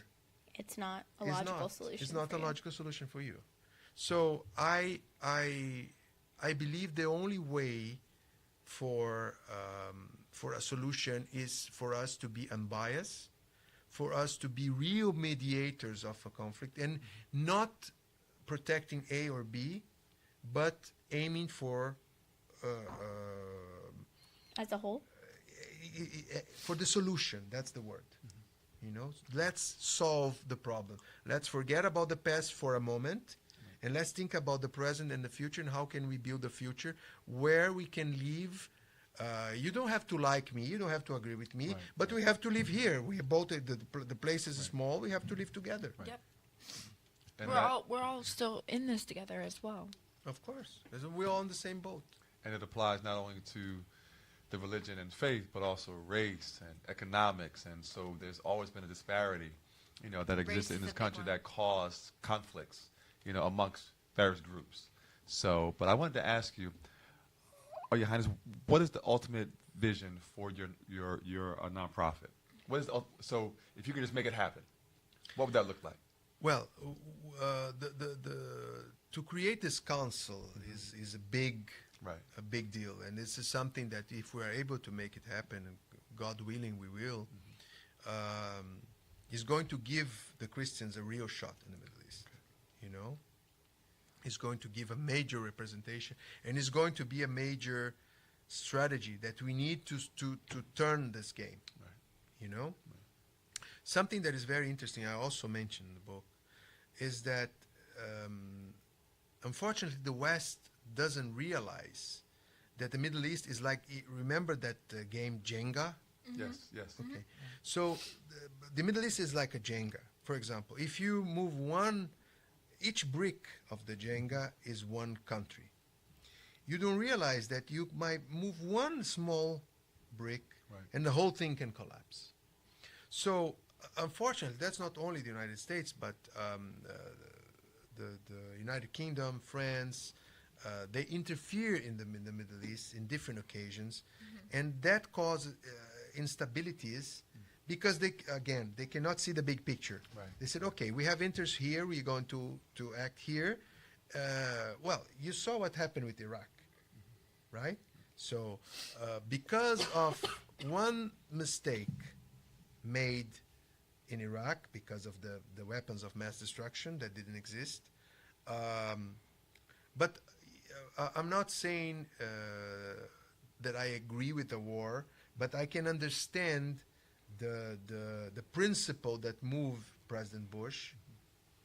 [SPEAKER 2] It's not a
[SPEAKER 3] it's
[SPEAKER 2] logical
[SPEAKER 3] not.
[SPEAKER 2] solution.
[SPEAKER 3] It's not
[SPEAKER 2] for
[SPEAKER 3] a
[SPEAKER 2] you.
[SPEAKER 3] logical solution for you. So I believe the only way for a solution is for us to be unbiased, for us to be real mediators of a conflict, and not protecting A or B, but aiming for
[SPEAKER 2] As a whole?
[SPEAKER 3] for the solution. That's the word. You know, let's solve the problem. Let's forget about the past for a moment, and let's think about the present and the future, and how can we build a future where we can live. You don't have to like me, you don't have to agree with me, but we have to live here. We both the place is small. We have to live together.
[SPEAKER 1] Yep.
[SPEAKER 4] And
[SPEAKER 1] We're all still in this together as well.
[SPEAKER 3] Of course, we're all in the same boat.
[SPEAKER 4] and it applies not only to the religion and faith, but also race and economics. And so there's always been a disparity, that exists in this country that caused conflicts, amongst various groups. So, but I wanted to ask you, Your Highness, what is the ultimate vision for your nonprofit? What is so if you could just make it happen, what would that look like?
[SPEAKER 3] Well, to create this council is a big deal, and this is something that if we are able to make it happen, and God willing, we will. Is going to give the Christians a real shot in the Middle East. It's going to give a major representation, and it's going to be a major strategy that we need to turn this game. Something that is very interesting, I also mentioned in the book, is that unfortunately the West doesn't realize that the Middle East is like, remember that game Jenga?
[SPEAKER 4] Yes.
[SPEAKER 3] Okay. So the Middle East is like a Jenga. For example, if you move each brick of the Jenga is one country. You don't realize that you might move one small brick and the whole thing can collapse. So unfortunately, that's not only the United States, but the United Kingdom, France, they interfere in the Middle East in different occasions, and that causes instabilities because they cannot see the big picture. They said, okay, we have interests here, we're going to act here. Well, you saw what happened with Iraq. right? So because of one mistake made in Iraq, because of the weapons of mass destruction that didn't exist, but I'm not saying that I agree with the war, but I can understand the principle that moved President Bush.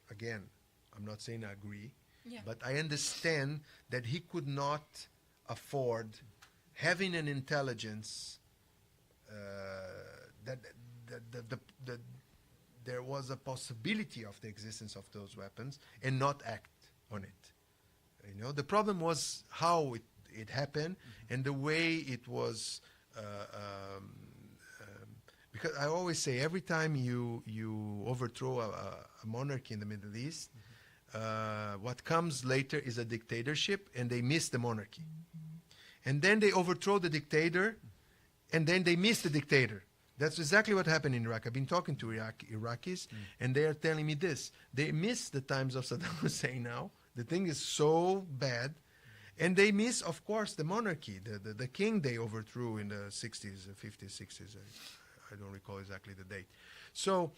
[SPEAKER 3] Again, I'm not saying I agree, but I understand that he could not afford having an intelligence that there was a possibility of the existence of those weapons and not act on it. You know, the problem was how it happened and the way it was. Because I always say, every time you overthrow a monarchy in the Middle East, what comes later is a dictatorship, and they miss the monarchy. And then they overthrow the dictator, and then they miss the dictator. That's exactly what happened in Iraq. I've been talking to Iraqis, and they are telling me this. They miss the times of Saddam Hussein now. The thing is so bad. And they miss, of course, the monarchy, the king they overthrew in the 60s, 50s, 60s. I don't recall exactly the date. So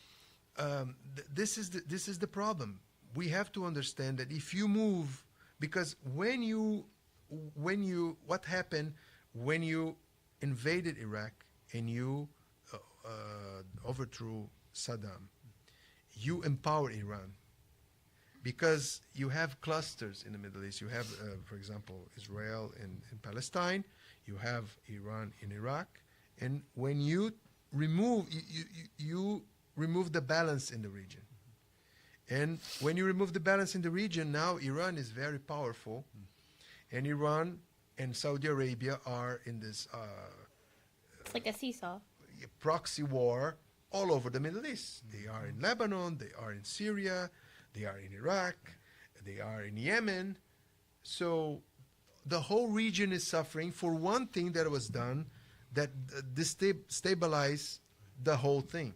[SPEAKER 3] this is the problem. We have to understand that if you move, because what happened when you invaded Iraq and you overthrew Saddam, you empower Iran. Because you have clusters in the Middle East. You have, for example, Israel in Palestine. You have Iran in Iraq. And when you remove, you remove the balance in the region. And when you remove the balance in the region, now Iran is very powerful. And Iran and Saudi Arabia are in this
[SPEAKER 2] It's like a seesaw.
[SPEAKER 3] proxy war all over the Middle East. They are in Lebanon. They are in Syria. They are in Iraq, they are in Yemen. So the whole region is suffering for one thing that was done that destabilized the whole thing.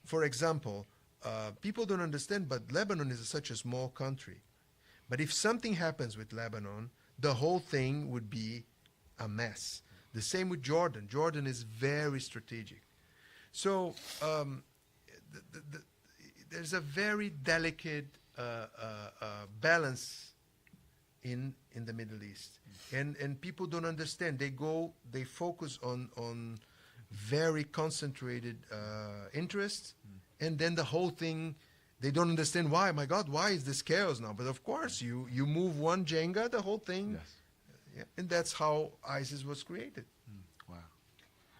[SPEAKER 3] For example, people don't understand, but Lebanon is such a small country. But if something happens with Lebanon, the whole thing would be a mess. The same with Jordan. Jordan is very strategic. So there's a very delicate balance in the Middle East, and people don't understand. They focus on very concentrated interests, and then the whole thing, they don't understand why. My God, why is this chaos now? But of course, you move one Jenga, the whole thing, and that's how ISIS was created.
[SPEAKER 4] Wow.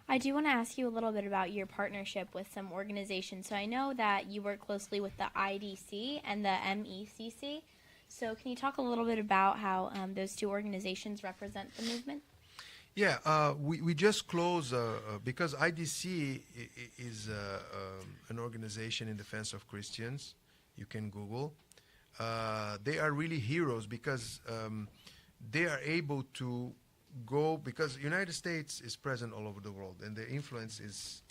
[SPEAKER 2] I do want to ask you a little bit about your partnership with some organizations. So I know that you work closely with the IDC and the MECC. So can you talk a little bit about how those two organizations represent the movement?
[SPEAKER 3] Yeah, we just closed because IDC is an organization in defense of Christians. You can Google. They are really heroes because they are able to go, because United States is present all over the world and their influence is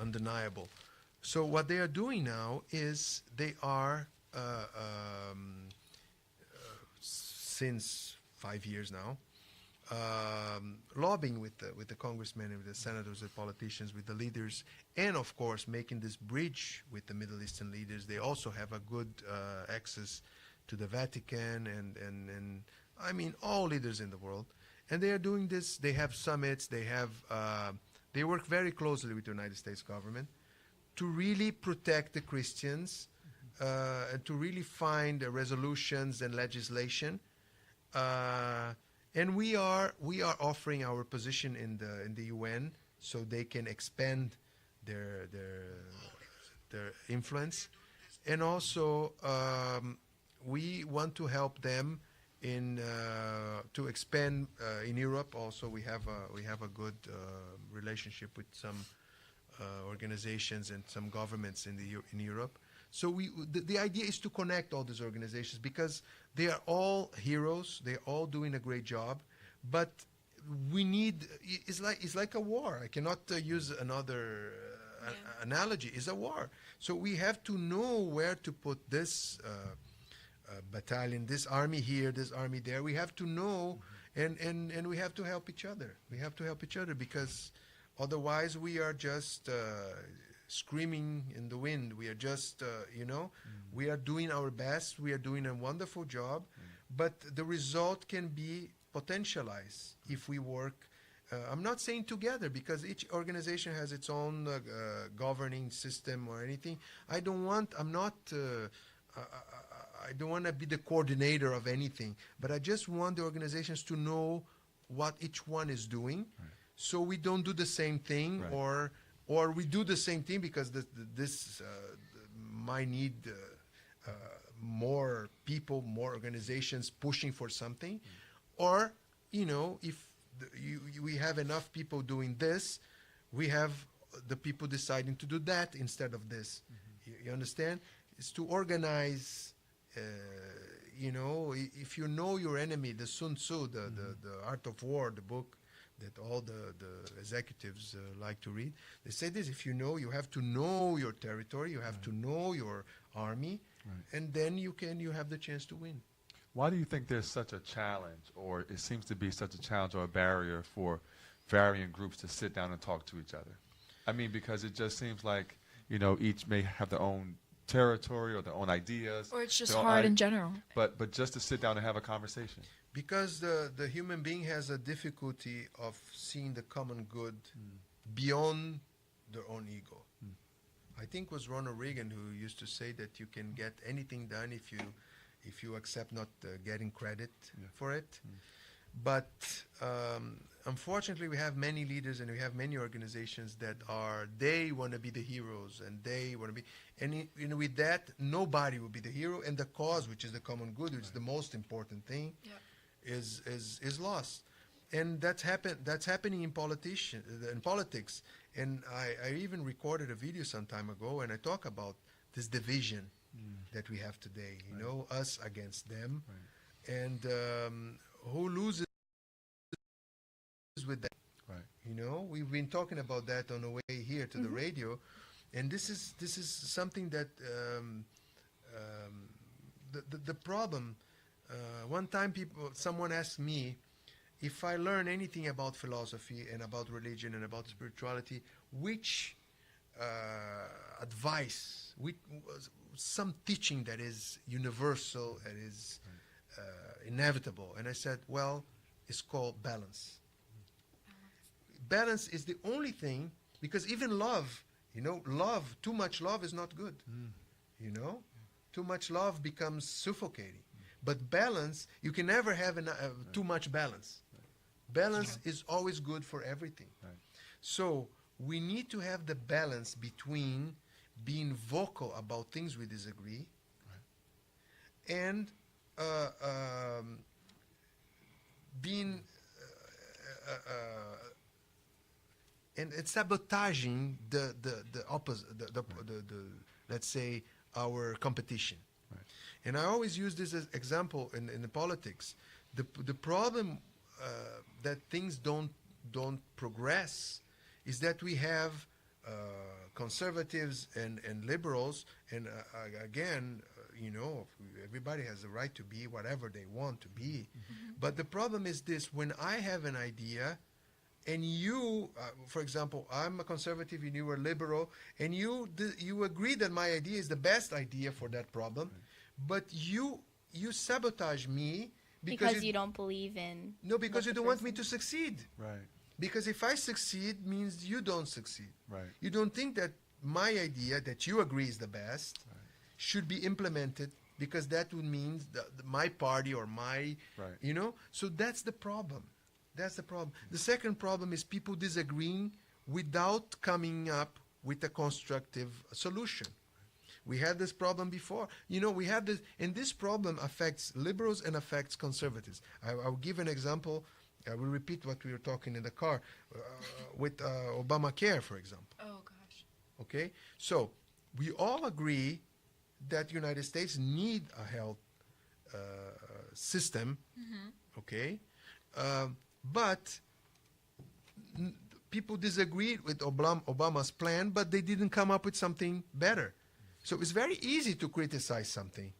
[SPEAKER 3] undeniable. So what they are doing now is they are since 5 years now lobbying with the congressmen and with the senators, the politicians, with the leaders, and of course making this bridge with the Middle Eastern leaders. They also have a good access to the Vatican and I mean all leaders in the world. And they are doing this. They have summits. They work very closely with the United States government to really protect the Christians and to really find resolutions and legislation. And we are offering our position in the UN so they can expand their influence. And also we want to help them to expand in Europe. Also, we have a good relationship with some organizations and some governments in Europe. So the idea is to connect all these organizations because they are all heroes. They're all doing a great job, but we need. It's like a war. I cannot use another analogy. It's a war. So we have to know where to put this battalion, this army here, this army there. We have to know and we have to help each other. We have to help each other because otherwise we are just screaming in the wind. We are just, we are doing our best. We are doing a wonderful job, but the result can be potentialized if we work. I'm not saying together because each organization has its own governing system or anything. I don't want to be the coordinator of anything, but I just want the organizations to know what each one is doing, so we don't do the same thing, or we do the same thing because this might need more people, more organizations pushing for something, or if we have enough people doing this, we have the people deciding to do that instead of this. You understand? It's to organize. If you know your enemy, the Sun Tzu, the Art of War, the book that all the executives like to read, they say this: if you have to know your territory, you have to know your army, and then you have the chance to win.
[SPEAKER 4] Why do you think there's such a challenge, or it seems to be such a challenge or a barrier for varying groups to sit down and talk to each other? I mean, because it just seems like, each may have their own territory or their own ideas.
[SPEAKER 1] Or it's just hard in general.
[SPEAKER 4] But just to sit down and have a conversation.
[SPEAKER 3] Because the human being has a difficulty of seeing the common good beyond their own ego. I think it was Ronald Reagan who used to say that you can get anything done if you accept not getting credit for it. But unfortunately, we have many leaders and we have many organizations that they want to be the heroes, and they want to be, and with that, nobody will be the hero, and the cause, which is the common good, which is the most important thing, is lost. And that's happening in politics. And I even recorded a video some time ago, and I talk about this division that we have today, us against them, and who loses with that. We've been talking about that on the way here to the radio, and this is something that the problem. One time, someone asked me if I learn anything about philosophy and about religion and about spirituality, which advice, some teaching that is universal and is inevitable. And I said, well, it's called balance. Balance is the only thing, because even love, too much love is not good. Too much love becomes suffocating. But balance, you can never have too much balance. Balance is always good for everything. So we need to have the balance between being vocal about things we disagree and being and sabotaging the opposite, let's say, our competition. And I always use this as example in the politics. The problem that things don't progress is that we have conservatives and liberals, and again, everybody has the right to be whatever they want to be. But the problem is this: when I have an idea, and you, for example, I'm a conservative and you are liberal, and you agree that my idea is the best idea for that problem, but you sabotage me
[SPEAKER 2] because you don't believe in.
[SPEAKER 3] No, because you don't want me to succeed.
[SPEAKER 4] Right.
[SPEAKER 3] Because if I succeed, means you don't succeed.
[SPEAKER 4] Right.
[SPEAKER 3] You don't think that my idea that you agree is the best should be implemented, because that would mean my party or my, So that's the problem. That's the problem. The second problem is people disagreeing without coming up with a constructive solution. We had this problem before. We have this, and this problem affects liberals and affects conservatives. I'll give an example. I will repeat what we were talking in the car with Obamacare, for example.
[SPEAKER 1] Oh, gosh.
[SPEAKER 3] Okay? So we all agree that the United States need a health system, okay? But people disagreed with Obama's plan, but they didn't come up with something better. So it's very easy to criticize something,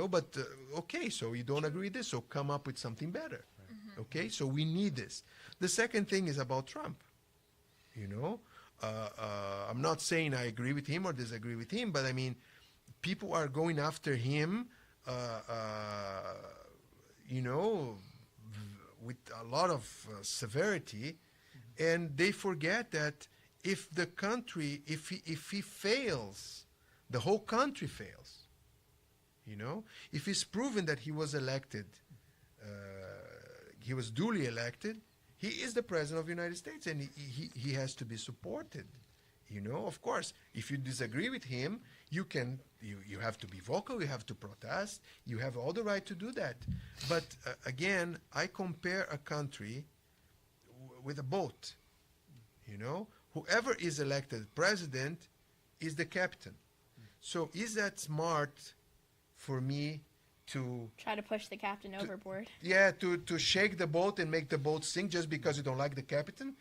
[SPEAKER 3] but okay, so you don't agree with this, so come up with something better. Okay, so we need this. The second thing is about Trump. You know, I'm not saying I agree with him or disagree with him, but I mean, people are going after him, you know, with a lot of severity, and they forget that if the country, if he fails, the whole country fails. You know, if it's proven that he was elected, he was duly elected, he is the president of the United States, and he has to be supported. You know, of course, if you disagree with him, you have to be vocal, you have to protest, you have all the right to do that. But again, I compare a country with a boat. You know, whoever is elected president is the captain. So is that smart for me to
[SPEAKER 2] Try to push the captain overboard.
[SPEAKER 3] to shake the boat and make the boat sink just because you don't like the captain?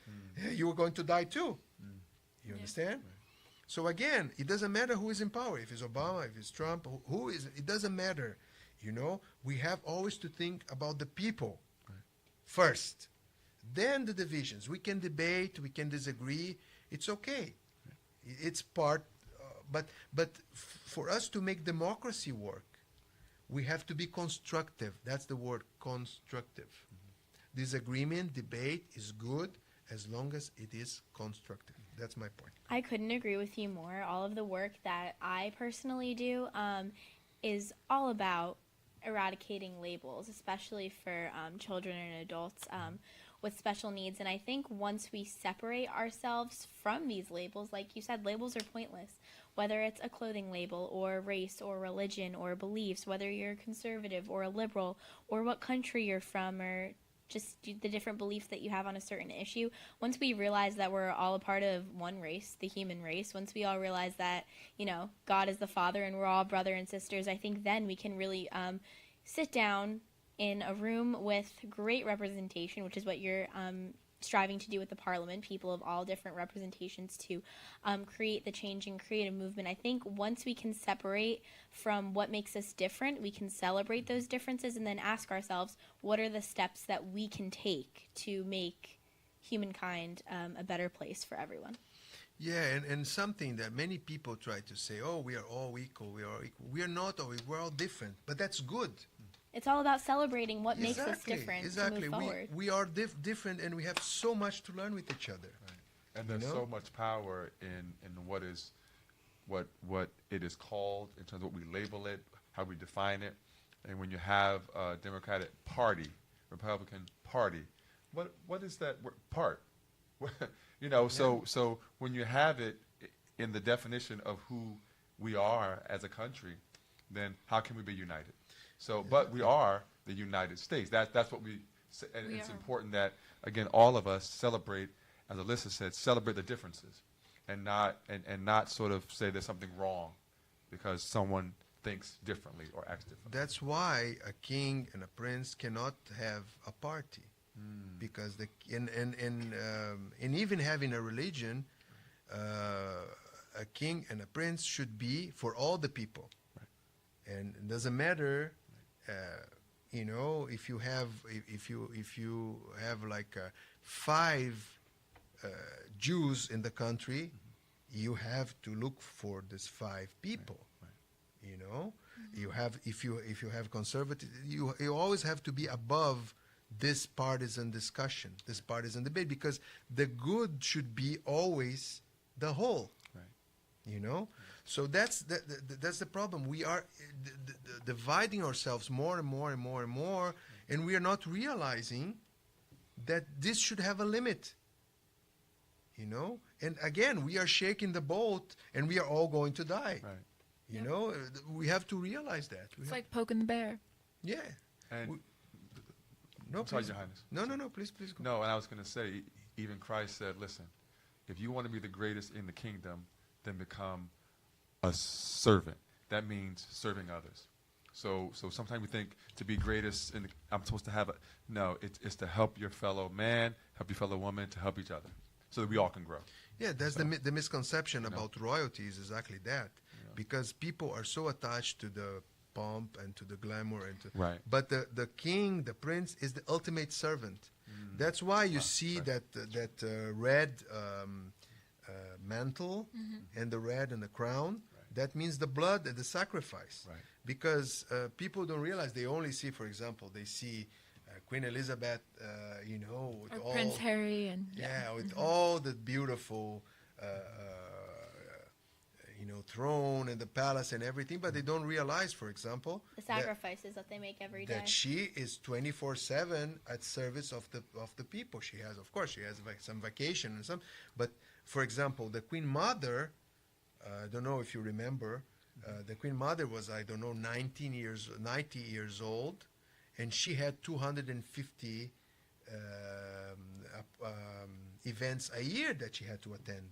[SPEAKER 3] You are going to die too. You understand? So again, it doesn't matter who is in power. If it's Obama, if it's Trump, who is, it doesn't matter. You know, we have always to think about the people first. Then the divisions. We can debate, we can disagree. It's okay. It's part, but for us to make democracy work, we have to be constructive. That's the word, constructive. Disagreement, debate is good as long as it is constructive. That's my point.
[SPEAKER 2] I couldn't agree with you more. All of the work that I personally do is all about eradicating labels, especially for children and adults with special needs. And I think once we separate ourselves from these labels, like you said, labels are pointless. Whether it's a clothing label or race or religion or beliefs, whether you're conservative or a liberal or what country you're from or just the different beliefs that you have on a certain issue. Once we realize that we're all a part of one race, the human race, once we all realize that, you know, God is the Father and we're all brother and sisters, I think then we can really sit down in a room with great representation, which is what you're striving to do with the parliament, people of all different representations to create the change and create a movement. I think once we can separate from what makes us different, we can celebrate those differences and then ask ourselves, what are the steps that we can take to make humankind a better place for everyone?
[SPEAKER 3] Yeah, and something that many people try to say, oh, we are all equal, we are equal. We are not all equal, we're all different, but that's good.
[SPEAKER 2] It's all about celebrating what makes us different to move forward.
[SPEAKER 3] We are different, and we have so much to learn with each other.
[SPEAKER 4] Right. And there's so much power in what it is called in terms of what we label it, how we define it. And when you have a Democratic Party, Republican Party, what is that word? Part? You know, so when you have it in the definition of who we are as a country, then how can we be united? So, but we are the United States. That's what we say, and it's important that, again, all of us celebrate, as Alyssa said, celebrate the differences, and not sort of say there's something wrong because someone thinks differently or acts differently.
[SPEAKER 3] That's why a king and a prince cannot have a party, because and even having a religion, a king and a prince should be for all the people, and it doesn't matter. You know, if you have like 5 Jews in the country, you have to look for these 5 people. Right. You know, you have if you have conservative, you always have to be above this partisan discussion, this partisan debate, because the good should be always the whole. Right. You know. So that's the problem. We are dividing ourselves more and more and more and more, and we are not realizing that this should have a limit. You know? And again, we are shaking the boat, and we are all going to die. Right. You know? We have to realize that.
[SPEAKER 1] It's like poking the bear.
[SPEAKER 3] Yeah.
[SPEAKER 4] And
[SPEAKER 3] no,
[SPEAKER 4] sorry,
[SPEAKER 3] please.
[SPEAKER 4] Your Highness.
[SPEAKER 3] No, please go.
[SPEAKER 4] No, and I was going to say, even Christ said, listen, if you want to be the greatest in the kingdom, then become a servant. That means serving others. So sometimes we think to be greatest, I'm supposed to have a, no, it's to help your fellow man, help your fellow woman, to help each other, so that we all can grow.
[SPEAKER 3] Yeah, that's the misconception about royalty is exactly that, because people are so attached to the pomp and to the glamour and to.
[SPEAKER 4] Right.
[SPEAKER 3] But the king, the prince, is the ultimate servant. That's why you see that red mantle and the red and the crown. That means the blood and the sacrifice.
[SPEAKER 4] Right.
[SPEAKER 3] Because people don't realize, they only see, for example, they see Queen Elizabeth, with
[SPEAKER 1] Or
[SPEAKER 3] all
[SPEAKER 1] Prince Harry and
[SPEAKER 3] with all the beautiful, throne and the palace and everything, but they don't realize, for example,
[SPEAKER 2] The sacrifices that they make every day.
[SPEAKER 3] that she is 24/7 at service of the people. She has, of course, some vacation and some, but for example, the Queen Mother, I don't know if you remember, the Queen Mother was, I don't know, 90 years old, and she had 250 events a year that she had to attend.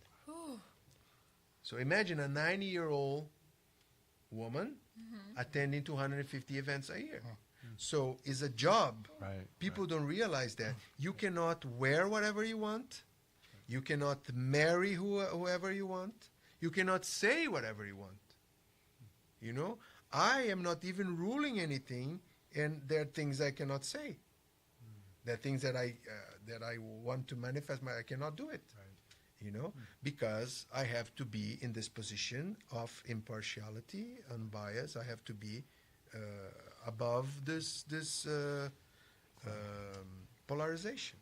[SPEAKER 3] So imagine a 90-year-old woman attending 250 events a year. So it's a job.
[SPEAKER 4] Right.
[SPEAKER 3] People don't realize that. You cannot wear whatever you want. You cannot marry whoever you want. You cannot say whatever you want. I am not even ruling anything, and there are things I cannot say. There are things that I want to manifest, I cannot do it. Because I have to be in this position of impartiality, unbiased. I have to be above this polarization.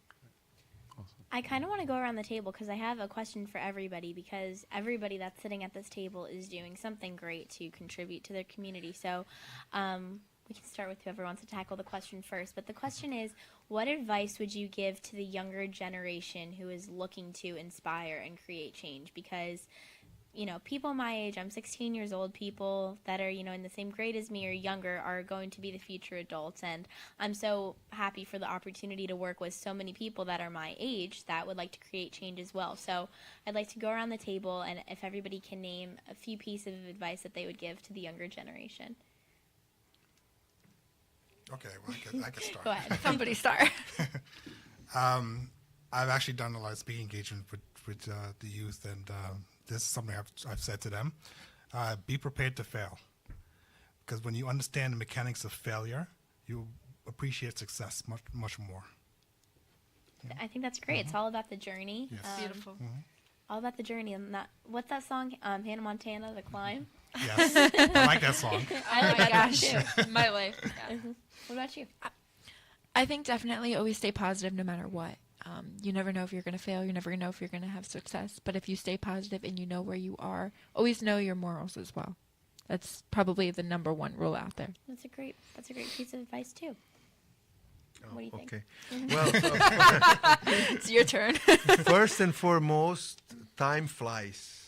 [SPEAKER 2] I kind of want to go around the table because I have a question for everybody, because everybody that's sitting at this table is doing something great to contribute to their community. So we can start with whoever wants to tackle the question first. But the question is, what advice would you give to the younger generation who is looking to inspire and create change? Because, people my age, I'm 16 years old, people that are, in the same grade as me or younger are going to be the future adults. And I'm so happy for the opportunity to work with so many people that are my age that would like to create change as well. So I'd like to go around the table, and if everybody can name a few pieces of advice that they would give to the younger generation.
[SPEAKER 5] Okay, well, I could start.
[SPEAKER 2] Go ahead.
[SPEAKER 1] somebody start.
[SPEAKER 5] I've actually done a lot of speaking engagement with the youth, and this is something I've said to them. Be prepared to fail. Because when you understand the mechanics of failure, you appreciate success much, much more.
[SPEAKER 2] I think that's great. It's all about the journey.
[SPEAKER 5] Yes.
[SPEAKER 1] Beautiful.
[SPEAKER 2] All about the journey. And what's that song? Hannah Montana, The Climb?
[SPEAKER 5] Yes, I like that song.
[SPEAKER 2] I like
[SPEAKER 1] Oh my
[SPEAKER 2] that song
[SPEAKER 1] gosh,
[SPEAKER 2] too.
[SPEAKER 1] my life. Yeah.
[SPEAKER 2] What about you?
[SPEAKER 1] I think definitely always stay positive no matter what. You never know if you're going to fail. You never know if you're going to have success. But if you stay positive and you know where you are, always know your morals as well. That's probably the number one rule out there.
[SPEAKER 2] That's a great piece of advice too. What do you think?
[SPEAKER 3] Okay. Well,
[SPEAKER 1] It's your turn.
[SPEAKER 3] first and foremost, time flies.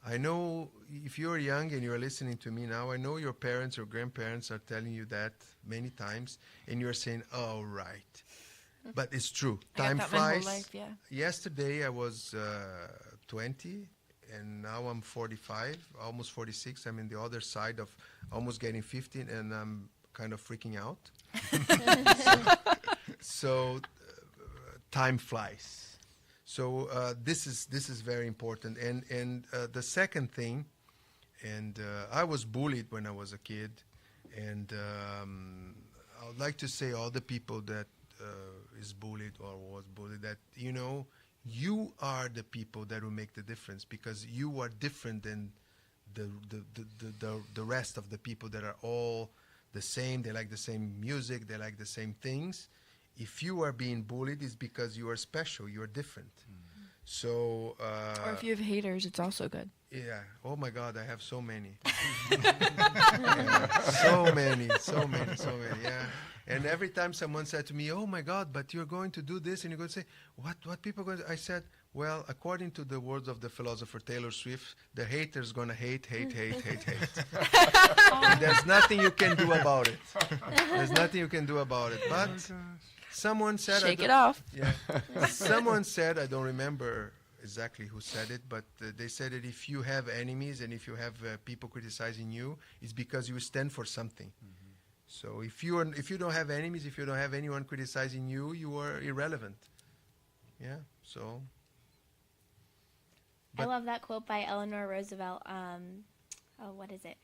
[SPEAKER 3] I know if you're young and you're listening to me now, I know your parents or grandparents are telling you that many times, and you're saying, "Oh, right." But it's true.
[SPEAKER 1] I got
[SPEAKER 3] Time
[SPEAKER 1] that my whole
[SPEAKER 3] flies.
[SPEAKER 1] life, yeah.
[SPEAKER 3] Yesterday I was 20, and now I'm 45, almost 46. I'm in the other side of almost getting 50, and I'm kind of freaking out. So time flies. So this is very important. And the second thing, and I was bullied when I was a kid, and I would like to say all the people that is bullied or was bullied, that you are the people that will make the difference, because you are different than the rest of the people that are all the same. They like the same music, they like the same things. If you are being bullied, it's because you are special, you are different. So
[SPEAKER 1] Or if you have haters, it's also good.
[SPEAKER 3] yeah. Oh my God, I have so many. Yeah, so many. Yeah. And every time someone said to me, "Oh my God, but you're going to do this," and you're going to say, "What people going to?" I said, "Well, according to the words of the philosopher Taylor Swift, the hater's going to hate. And there's nothing you can do about it. There's nothing you can do about it." But someone said,
[SPEAKER 1] Shake it off.
[SPEAKER 3] Yeah. Someone said, I don't remember exactly who said it, but they said that if you have enemies and if you have people criticizing you, it's because you stand for something. So if you don't have enemies, if you don't have anyone criticizing you, you are irrelevant. Yeah. So.
[SPEAKER 2] I love that quote by Eleanor Roosevelt. What is it?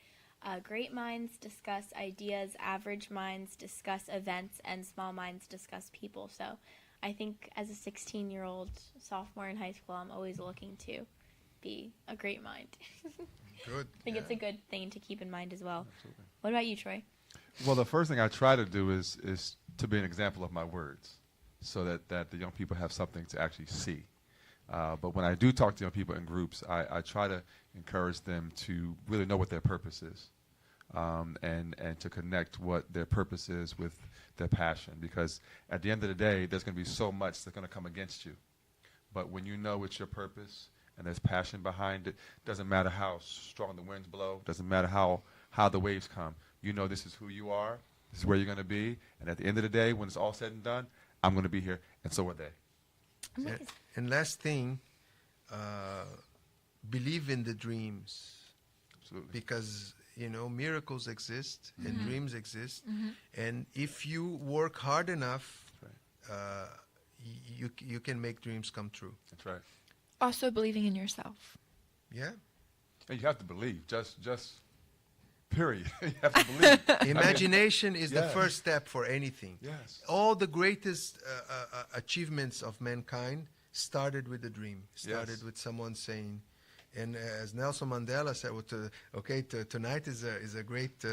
[SPEAKER 2] great minds discuss ideas, average minds discuss events, and small minds discuss people. So I think as a 16-year-old sophomore in high school, I'm always looking to be a great mind.
[SPEAKER 3] Good.
[SPEAKER 2] I think it's a good thing to keep in mind as well.
[SPEAKER 4] Absolutely.
[SPEAKER 2] What about you, Troy?
[SPEAKER 4] Well, the first thing I try to do is to be an example of my words, so that the young people have something to actually see. But when I do talk to young people in groups, I try to encourage them to really know what their purpose is, and to connect what their purpose is with their passion. Because at the end of the day, there's going to be so much that's going to come against you. But when you know it's your purpose and there's passion behind it, doesn't matter how strong the winds blow, doesn't matter how the waves come. You know this is who you are, this is where you're going to be, and at the end of the day, when it's all said and done, I'm going to be here, and so are they.
[SPEAKER 3] And last thing, believe in the dreams.
[SPEAKER 4] Absolutely.
[SPEAKER 3] Because, miracles exist and dreams exist. And if you work hard enough, you can make dreams come true.
[SPEAKER 4] That's right.
[SPEAKER 1] Also believing in yourself.
[SPEAKER 3] Yeah.
[SPEAKER 4] And you have to believe, just period. You have to believe.
[SPEAKER 3] Imagination is the
[SPEAKER 4] Yes.
[SPEAKER 3] first step for anything.
[SPEAKER 4] Yes.
[SPEAKER 3] All the greatest achievements of mankind started with a dream, started
[SPEAKER 4] Yes.
[SPEAKER 3] with someone saying, and as Nelson Mandela said, tonight is a great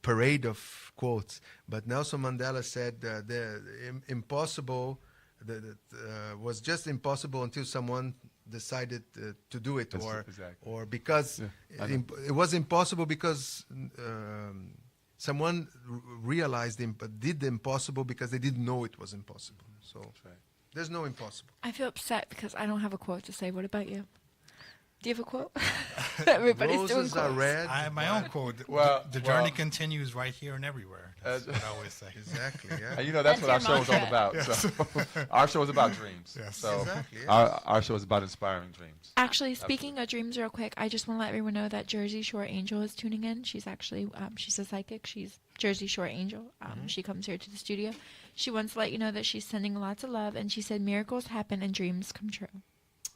[SPEAKER 3] parade of quotes, but Nelson Mandela said the impossible was just impossible until someone decided to do it,
[SPEAKER 4] That's
[SPEAKER 3] or
[SPEAKER 4] exactly.
[SPEAKER 3] or because
[SPEAKER 4] Yeah, I know.
[SPEAKER 3] it was impossible because someone realized did the impossible because they didn't know it was impossible. So
[SPEAKER 4] That's right.
[SPEAKER 3] there's no impossible.
[SPEAKER 1] I feel upset because I don't have a quote to say. What about you? Do you have a quote? Everybody's doing
[SPEAKER 3] Roses are
[SPEAKER 1] quotes.
[SPEAKER 3] red.
[SPEAKER 5] I have my own quote.
[SPEAKER 4] Well-
[SPEAKER 5] the
[SPEAKER 4] well-
[SPEAKER 5] journey continues right here and everywhere. That's what I always say.
[SPEAKER 3] Exactly. Yeah.
[SPEAKER 4] And that's
[SPEAKER 2] That's
[SPEAKER 4] what our
[SPEAKER 2] your
[SPEAKER 4] show is all
[SPEAKER 2] mantra.
[SPEAKER 4] about. So our show is about dreams.
[SPEAKER 5] Yes.
[SPEAKER 4] So
[SPEAKER 3] Exactly, yes.
[SPEAKER 4] our show is about inspiring dreams.
[SPEAKER 1] Actually, speaking of dreams real quick, I just want to let everyone know that Jersey Shore Angel is tuning in. She's actually, she's a psychic. She's Jersey Shore Angel. She comes here to the studio. She wants to let you know that she's sending lots of love, and she said miracles happen and dreams come true.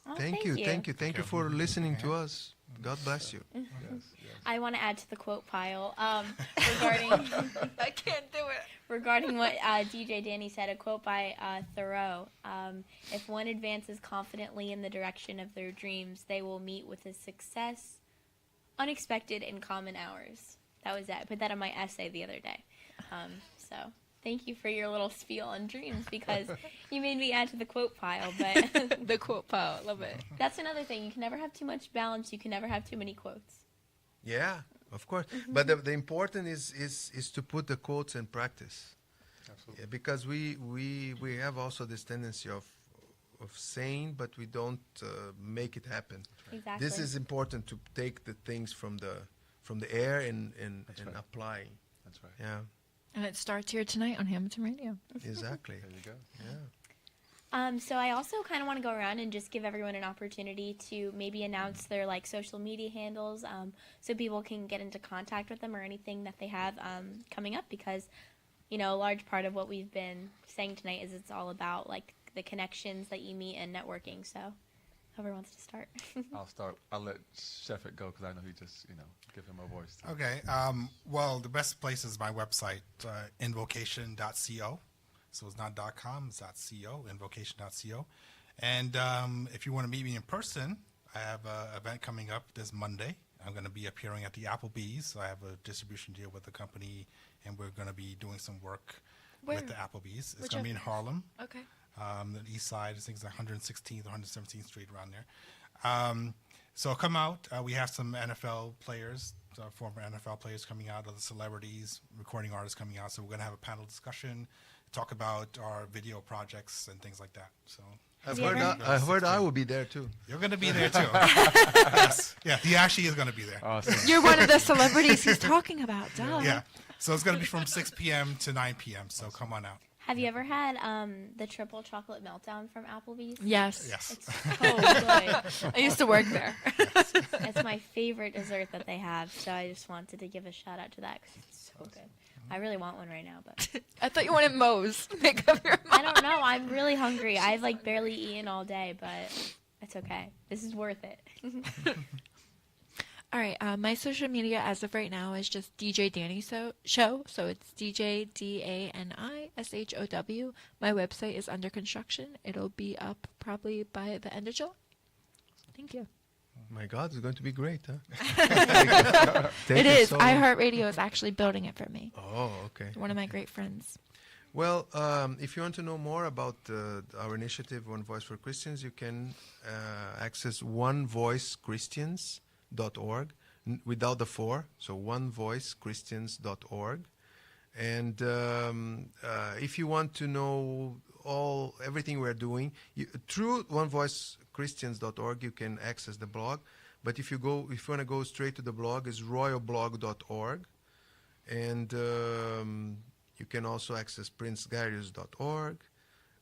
[SPEAKER 2] Oh,
[SPEAKER 3] Thank you for listening to us. God bless you.
[SPEAKER 4] Yes, yes.
[SPEAKER 2] I want to add to the quote pile regarding
[SPEAKER 1] I can't do it.
[SPEAKER 2] regarding what DJ Danny said. A quote by Thoreau: "If one advances confidently in the direction of their dreams, they will meet with a success unexpected in common hours." That was it. I put that in my essay the other day. So thank you for your little spiel on dreams, because you made me add to the quote pile. But
[SPEAKER 1] The quote pile. Love it.
[SPEAKER 2] that's another thing. You can never have too much balance. You can never have too many quotes.
[SPEAKER 3] Yeah, of course. But the important is to put the quotes in practice.
[SPEAKER 4] Absolutely.
[SPEAKER 3] Yeah, because we have also this tendency of saying, but we don't make it happen.
[SPEAKER 2] Exactly.
[SPEAKER 3] This is important, to take the things from the air and
[SPEAKER 4] right.
[SPEAKER 3] apply.
[SPEAKER 4] That's right.
[SPEAKER 3] Yeah,
[SPEAKER 1] And it starts here tonight on Hamilton Radio.
[SPEAKER 3] exactly.
[SPEAKER 4] There you go.
[SPEAKER 3] Yeah.
[SPEAKER 2] So I also kind of want to go around and just give everyone an opportunity to maybe announce their social media handles, so people can get into contact with them, or anything that they have coming up, because a large part of what we've been saying tonight is it's all about the connections that you meet and networking. So whoever wants to start.
[SPEAKER 4] I'll start. I'll let Sheffic go because I know he just give him a voice. Too.
[SPEAKER 5] Okay. Well, the best place is my website, invocation.co. So it's not .com, it's .co, invocation.co. And if you want to meet me in person, I have an event coming up this Monday. I'm going to be appearing at the Applebee's. So I have a distribution deal with the company, and we're going to be doing some work
[SPEAKER 1] Where?
[SPEAKER 5] with the Applebee's. It's
[SPEAKER 1] Which
[SPEAKER 5] going to be in Harlem.
[SPEAKER 1] Okay.
[SPEAKER 5] The east side, I think it's 116th or 117th Street, around there. So come out. We have some NFL players, former NFL players coming out, other celebrities, recording artists coming out. So we're going to have a panel discussion, talk about our video projects and things like that. So
[SPEAKER 3] I've
[SPEAKER 2] you
[SPEAKER 3] heard
[SPEAKER 2] ever-
[SPEAKER 3] I heard I will be there too.
[SPEAKER 5] you're going to be there too. Yes. Yeah, he actually is going to be there.
[SPEAKER 4] Awesome.
[SPEAKER 1] You're one of the celebrities he's talking about. Duh.
[SPEAKER 5] Yeah. So it's going to be from 6 p.m. to 9 p.m. So come on out.
[SPEAKER 2] Have you ever had the triple chocolate meltdown from Applebee's?
[SPEAKER 1] Yes.
[SPEAKER 5] Yes.
[SPEAKER 2] It's so good.
[SPEAKER 1] I used to work there.
[SPEAKER 2] It's my favorite dessert that they have, so I just wanted to give a shout out to that because it's so good. I really want one right now, but
[SPEAKER 1] I thought you wanted Moe's. Make up your
[SPEAKER 2] I
[SPEAKER 1] mind.
[SPEAKER 2] don't know. I'm really hungry. I've barely eaten all day, but it's okay. This is worth it.
[SPEAKER 1] All right. My social media as of right now is just DJ Danny Show. So it's DJ DANISHOW. My website is under construction. It'll be up probably by the end of July. Thank you.
[SPEAKER 3] My God, it's going to be great, huh?
[SPEAKER 1] It is. iHeartRadio is actually building it for me.
[SPEAKER 3] Oh, okay.
[SPEAKER 1] One of my great friends.
[SPEAKER 3] Well, if you want to know more about our initiative, One Voice for Christians, you can access onevoicechristians.org without the 4, so onevoicechristians.org. And if you want to know everything we're doing, through onevoicechristians.org, you can access the blog. But if you want to go straight to the blog, it's royalblog.org. And you can also access princegarios.org,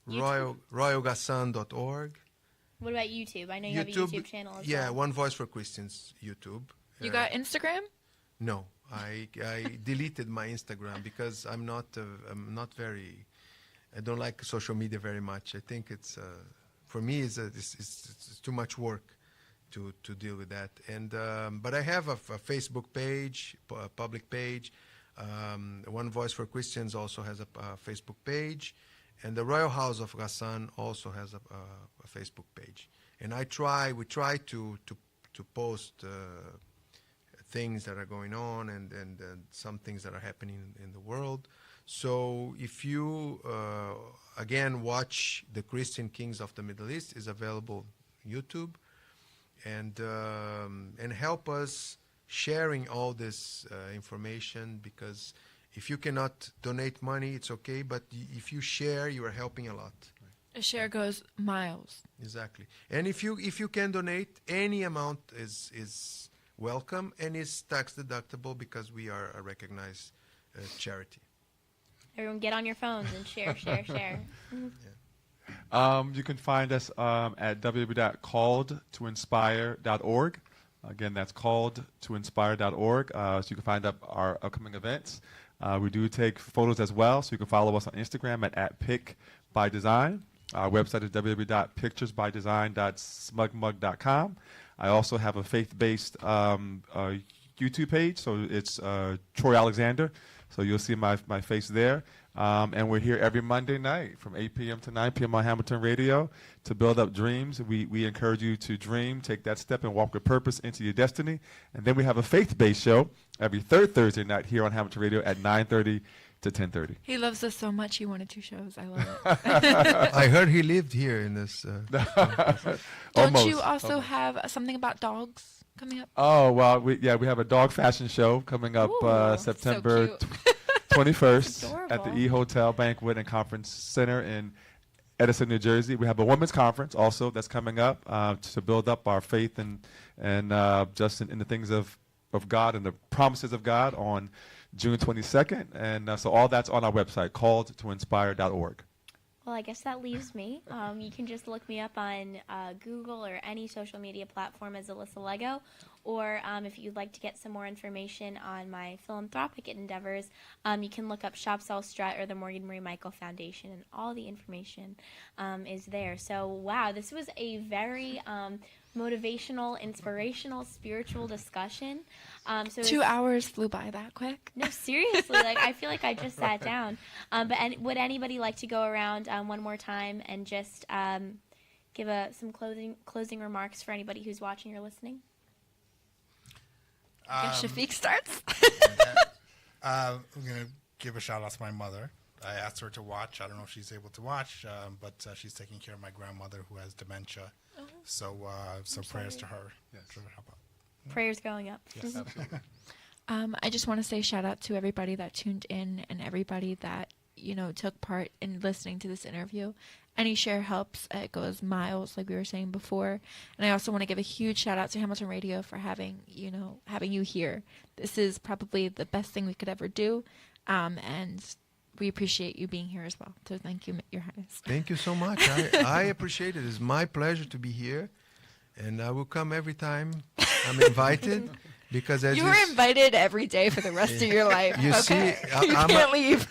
[SPEAKER 3] royalgassan.org.
[SPEAKER 2] What about YouTube? I know you have a YouTube channel as well.
[SPEAKER 3] Yeah, One Voice for Christians YouTube.
[SPEAKER 1] You got Instagram?
[SPEAKER 3] No, I deleted my Instagram because I don't like social media very much. I think it's for me it's too much work to deal with that. And but I have a Facebook page, a public page. One Voice for Christians also has a Facebook page, and the Royal House of Ghassan also has a Facebook page. And we try to post things that are going on and some things that are happening in the world. So if you again watch The Christian Kings of the Middle East, is available on YouTube, and help us sharing all this information, because if you cannot donate money, it's okay, but if you share, you are helping a lot.
[SPEAKER 1] A share goes miles.
[SPEAKER 3] Exactly. And if you can donate, any amount is welcome and is tax deductible, because we are a recognized charity.
[SPEAKER 2] Everyone get on your phones and share.
[SPEAKER 4] You can find us at www.calledtoinspire.org. Again, that's calledtoinspire.org. So you can find up our upcoming events. We do take photos as well, so you can follow us on Instagram at PicByDesign. Our website is www.picturesbydesign.smugmug.com. I also have a faith-based YouTube page, so it's Troy Alexander. So you'll see my face there. And we're here every Monday night from 8 p.m. to 9 p.m. on Hamilton Radio to build up dreams. We encourage you to dream, take that step, and walk with purpose into your destiny. And then we have a faith-based show every third Thursday night here on Hamilton Radio at 9:30 to 10:30.
[SPEAKER 1] He loves us so much, he wanted 2 shows. I love it.
[SPEAKER 3] I heard he lived here in this.
[SPEAKER 1] Don't you also have something about dogs coming up?
[SPEAKER 4] Oh, well, we have a dog fashion show coming up
[SPEAKER 1] Ooh,
[SPEAKER 4] September
[SPEAKER 1] so cute.
[SPEAKER 4] 21st at the
[SPEAKER 2] Adorable.
[SPEAKER 4] E Hotel Banquet and Conference Center in Edison, New Jersey. We have a women's conference also that's coming up to build up our faith and just in the things of God and the promises of God on June 22nd. And so all that's on our website, calledtoinspire.org.
[SPEAKER 2] Well, I guess that leaves me. You can just look me up on Google or any social media platform as Alyssa Lego. Or if you'd like to get some more information on my philanthropic endeavors, you can look up Shop Sell Strut or the Morgan Marie Michael Foundation, and all the information is there. So, wow, this was a very motivational, inspirational, spiritual discussion. So
[SPEAKER 1] 2 hours flew by that quick.
[SPEAKER 2] No, seriously, like I feel like I just sat down. But would anybody like to go around one more time and just give some closing remarks for anybody who's watching or listening?
[SPEAKER 1] I guess Shafiq starts.
[SPEAKER 5] I'm going to give a shout out to my mother. I asked her to watch. I don't know if she's able to watch, but she's taking care of my grandmother who has dementia. So prayers to her.
[SPEAKER 4] Yes.
[SPEAKER 5] Sure, how about?
[SPEAKER 2] Prayers going up.
[SPEAKER 5] Yes, absolutely.
[SPEAKER 1] I just want to say shout out to everybody that tuned in and everybody that, took part in listening to this interview. Any share helps. It goes miles, like we were saying before. And I also want to give a huge shout out to Hamilton Radio for having you here. This is probably the best thing we could ever do. And we appreciate you being here as well. So thank you, Your Highness.
[SPEAKER 3] Thank you so much. I appreciate it. It's my pleasure to be here, and I will come every time I'm invited. Because as
[SPEAKER 1] you were invited every day for the rest of your life.
[SPEAKER 3] You
[SPEAKER 1] okay?
[SPEAKER 3] see,
[SPEAKER 1] You can't leave.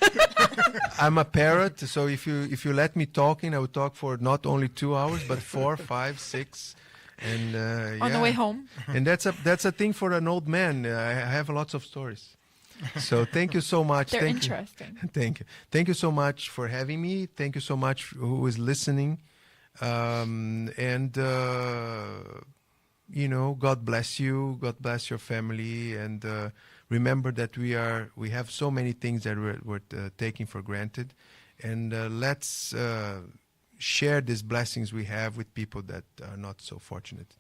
[SPEAKER 3] I'm a parrot, so if you let me talking, I will talk for not only 2 hours, but 4, 5, 6. And
[SPEAKER 1] On the way home.
[SPEAKER 3] And that's a thing for an old man. I have lots of stories. So thank you so much.
[SPEAKER 1] They're
[SPEAKER 3] Thank
[SPEAKER 1] interesting.
[SPEAKER 3] You. Thank you so much for having me. Thank you so much who is listening. God bless you. God bless your family. And remember that we have so many things that we're taking for granted. And let's share these blessings we have with people that are not so fortunate.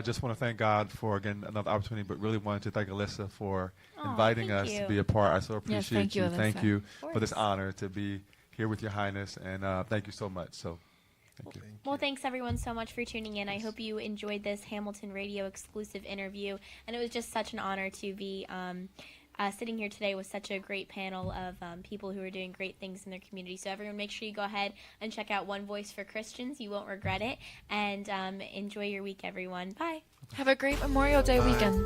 [SPEAKER 4] Just want to thank God for, again, another opportunity, but really wanted to thank Alyssa for
[SPEAKER 2] Aw,
[SPEAKER 4] inviting
[SPEAKER 2] thank
[SPEAKER 4] us
[SPEAKER 2] you.
[SPEAKER 4] to be a part. I so appreciate
[SPEAKER 1] thank you,
[SPEAKER 4] Thank
[SPEAKER 1] Alyssa.
[SPEAKER 4] you
[SPEAKER 2] Of
[SPEAKER 4] for this
[SPEAKER 2] course.
[SPEAKER 4] honor to be here with Your Highness, and thank you so much. So, thank you.
[SPEAKER 2] Well, thanks everyone so much for tuning in. I hope you enjoyed this Hamilton Radio exclusive interview, and it was just such an honor to be sitting here today with such a great panel of people who are doing great things in their community. So everyone, make sure you go ahead and check out One Voice for Christians. You won't regret it, and enjoy your week, everyone. Bye.
[SPEAKER 1] Have a great Memorial Day weekend.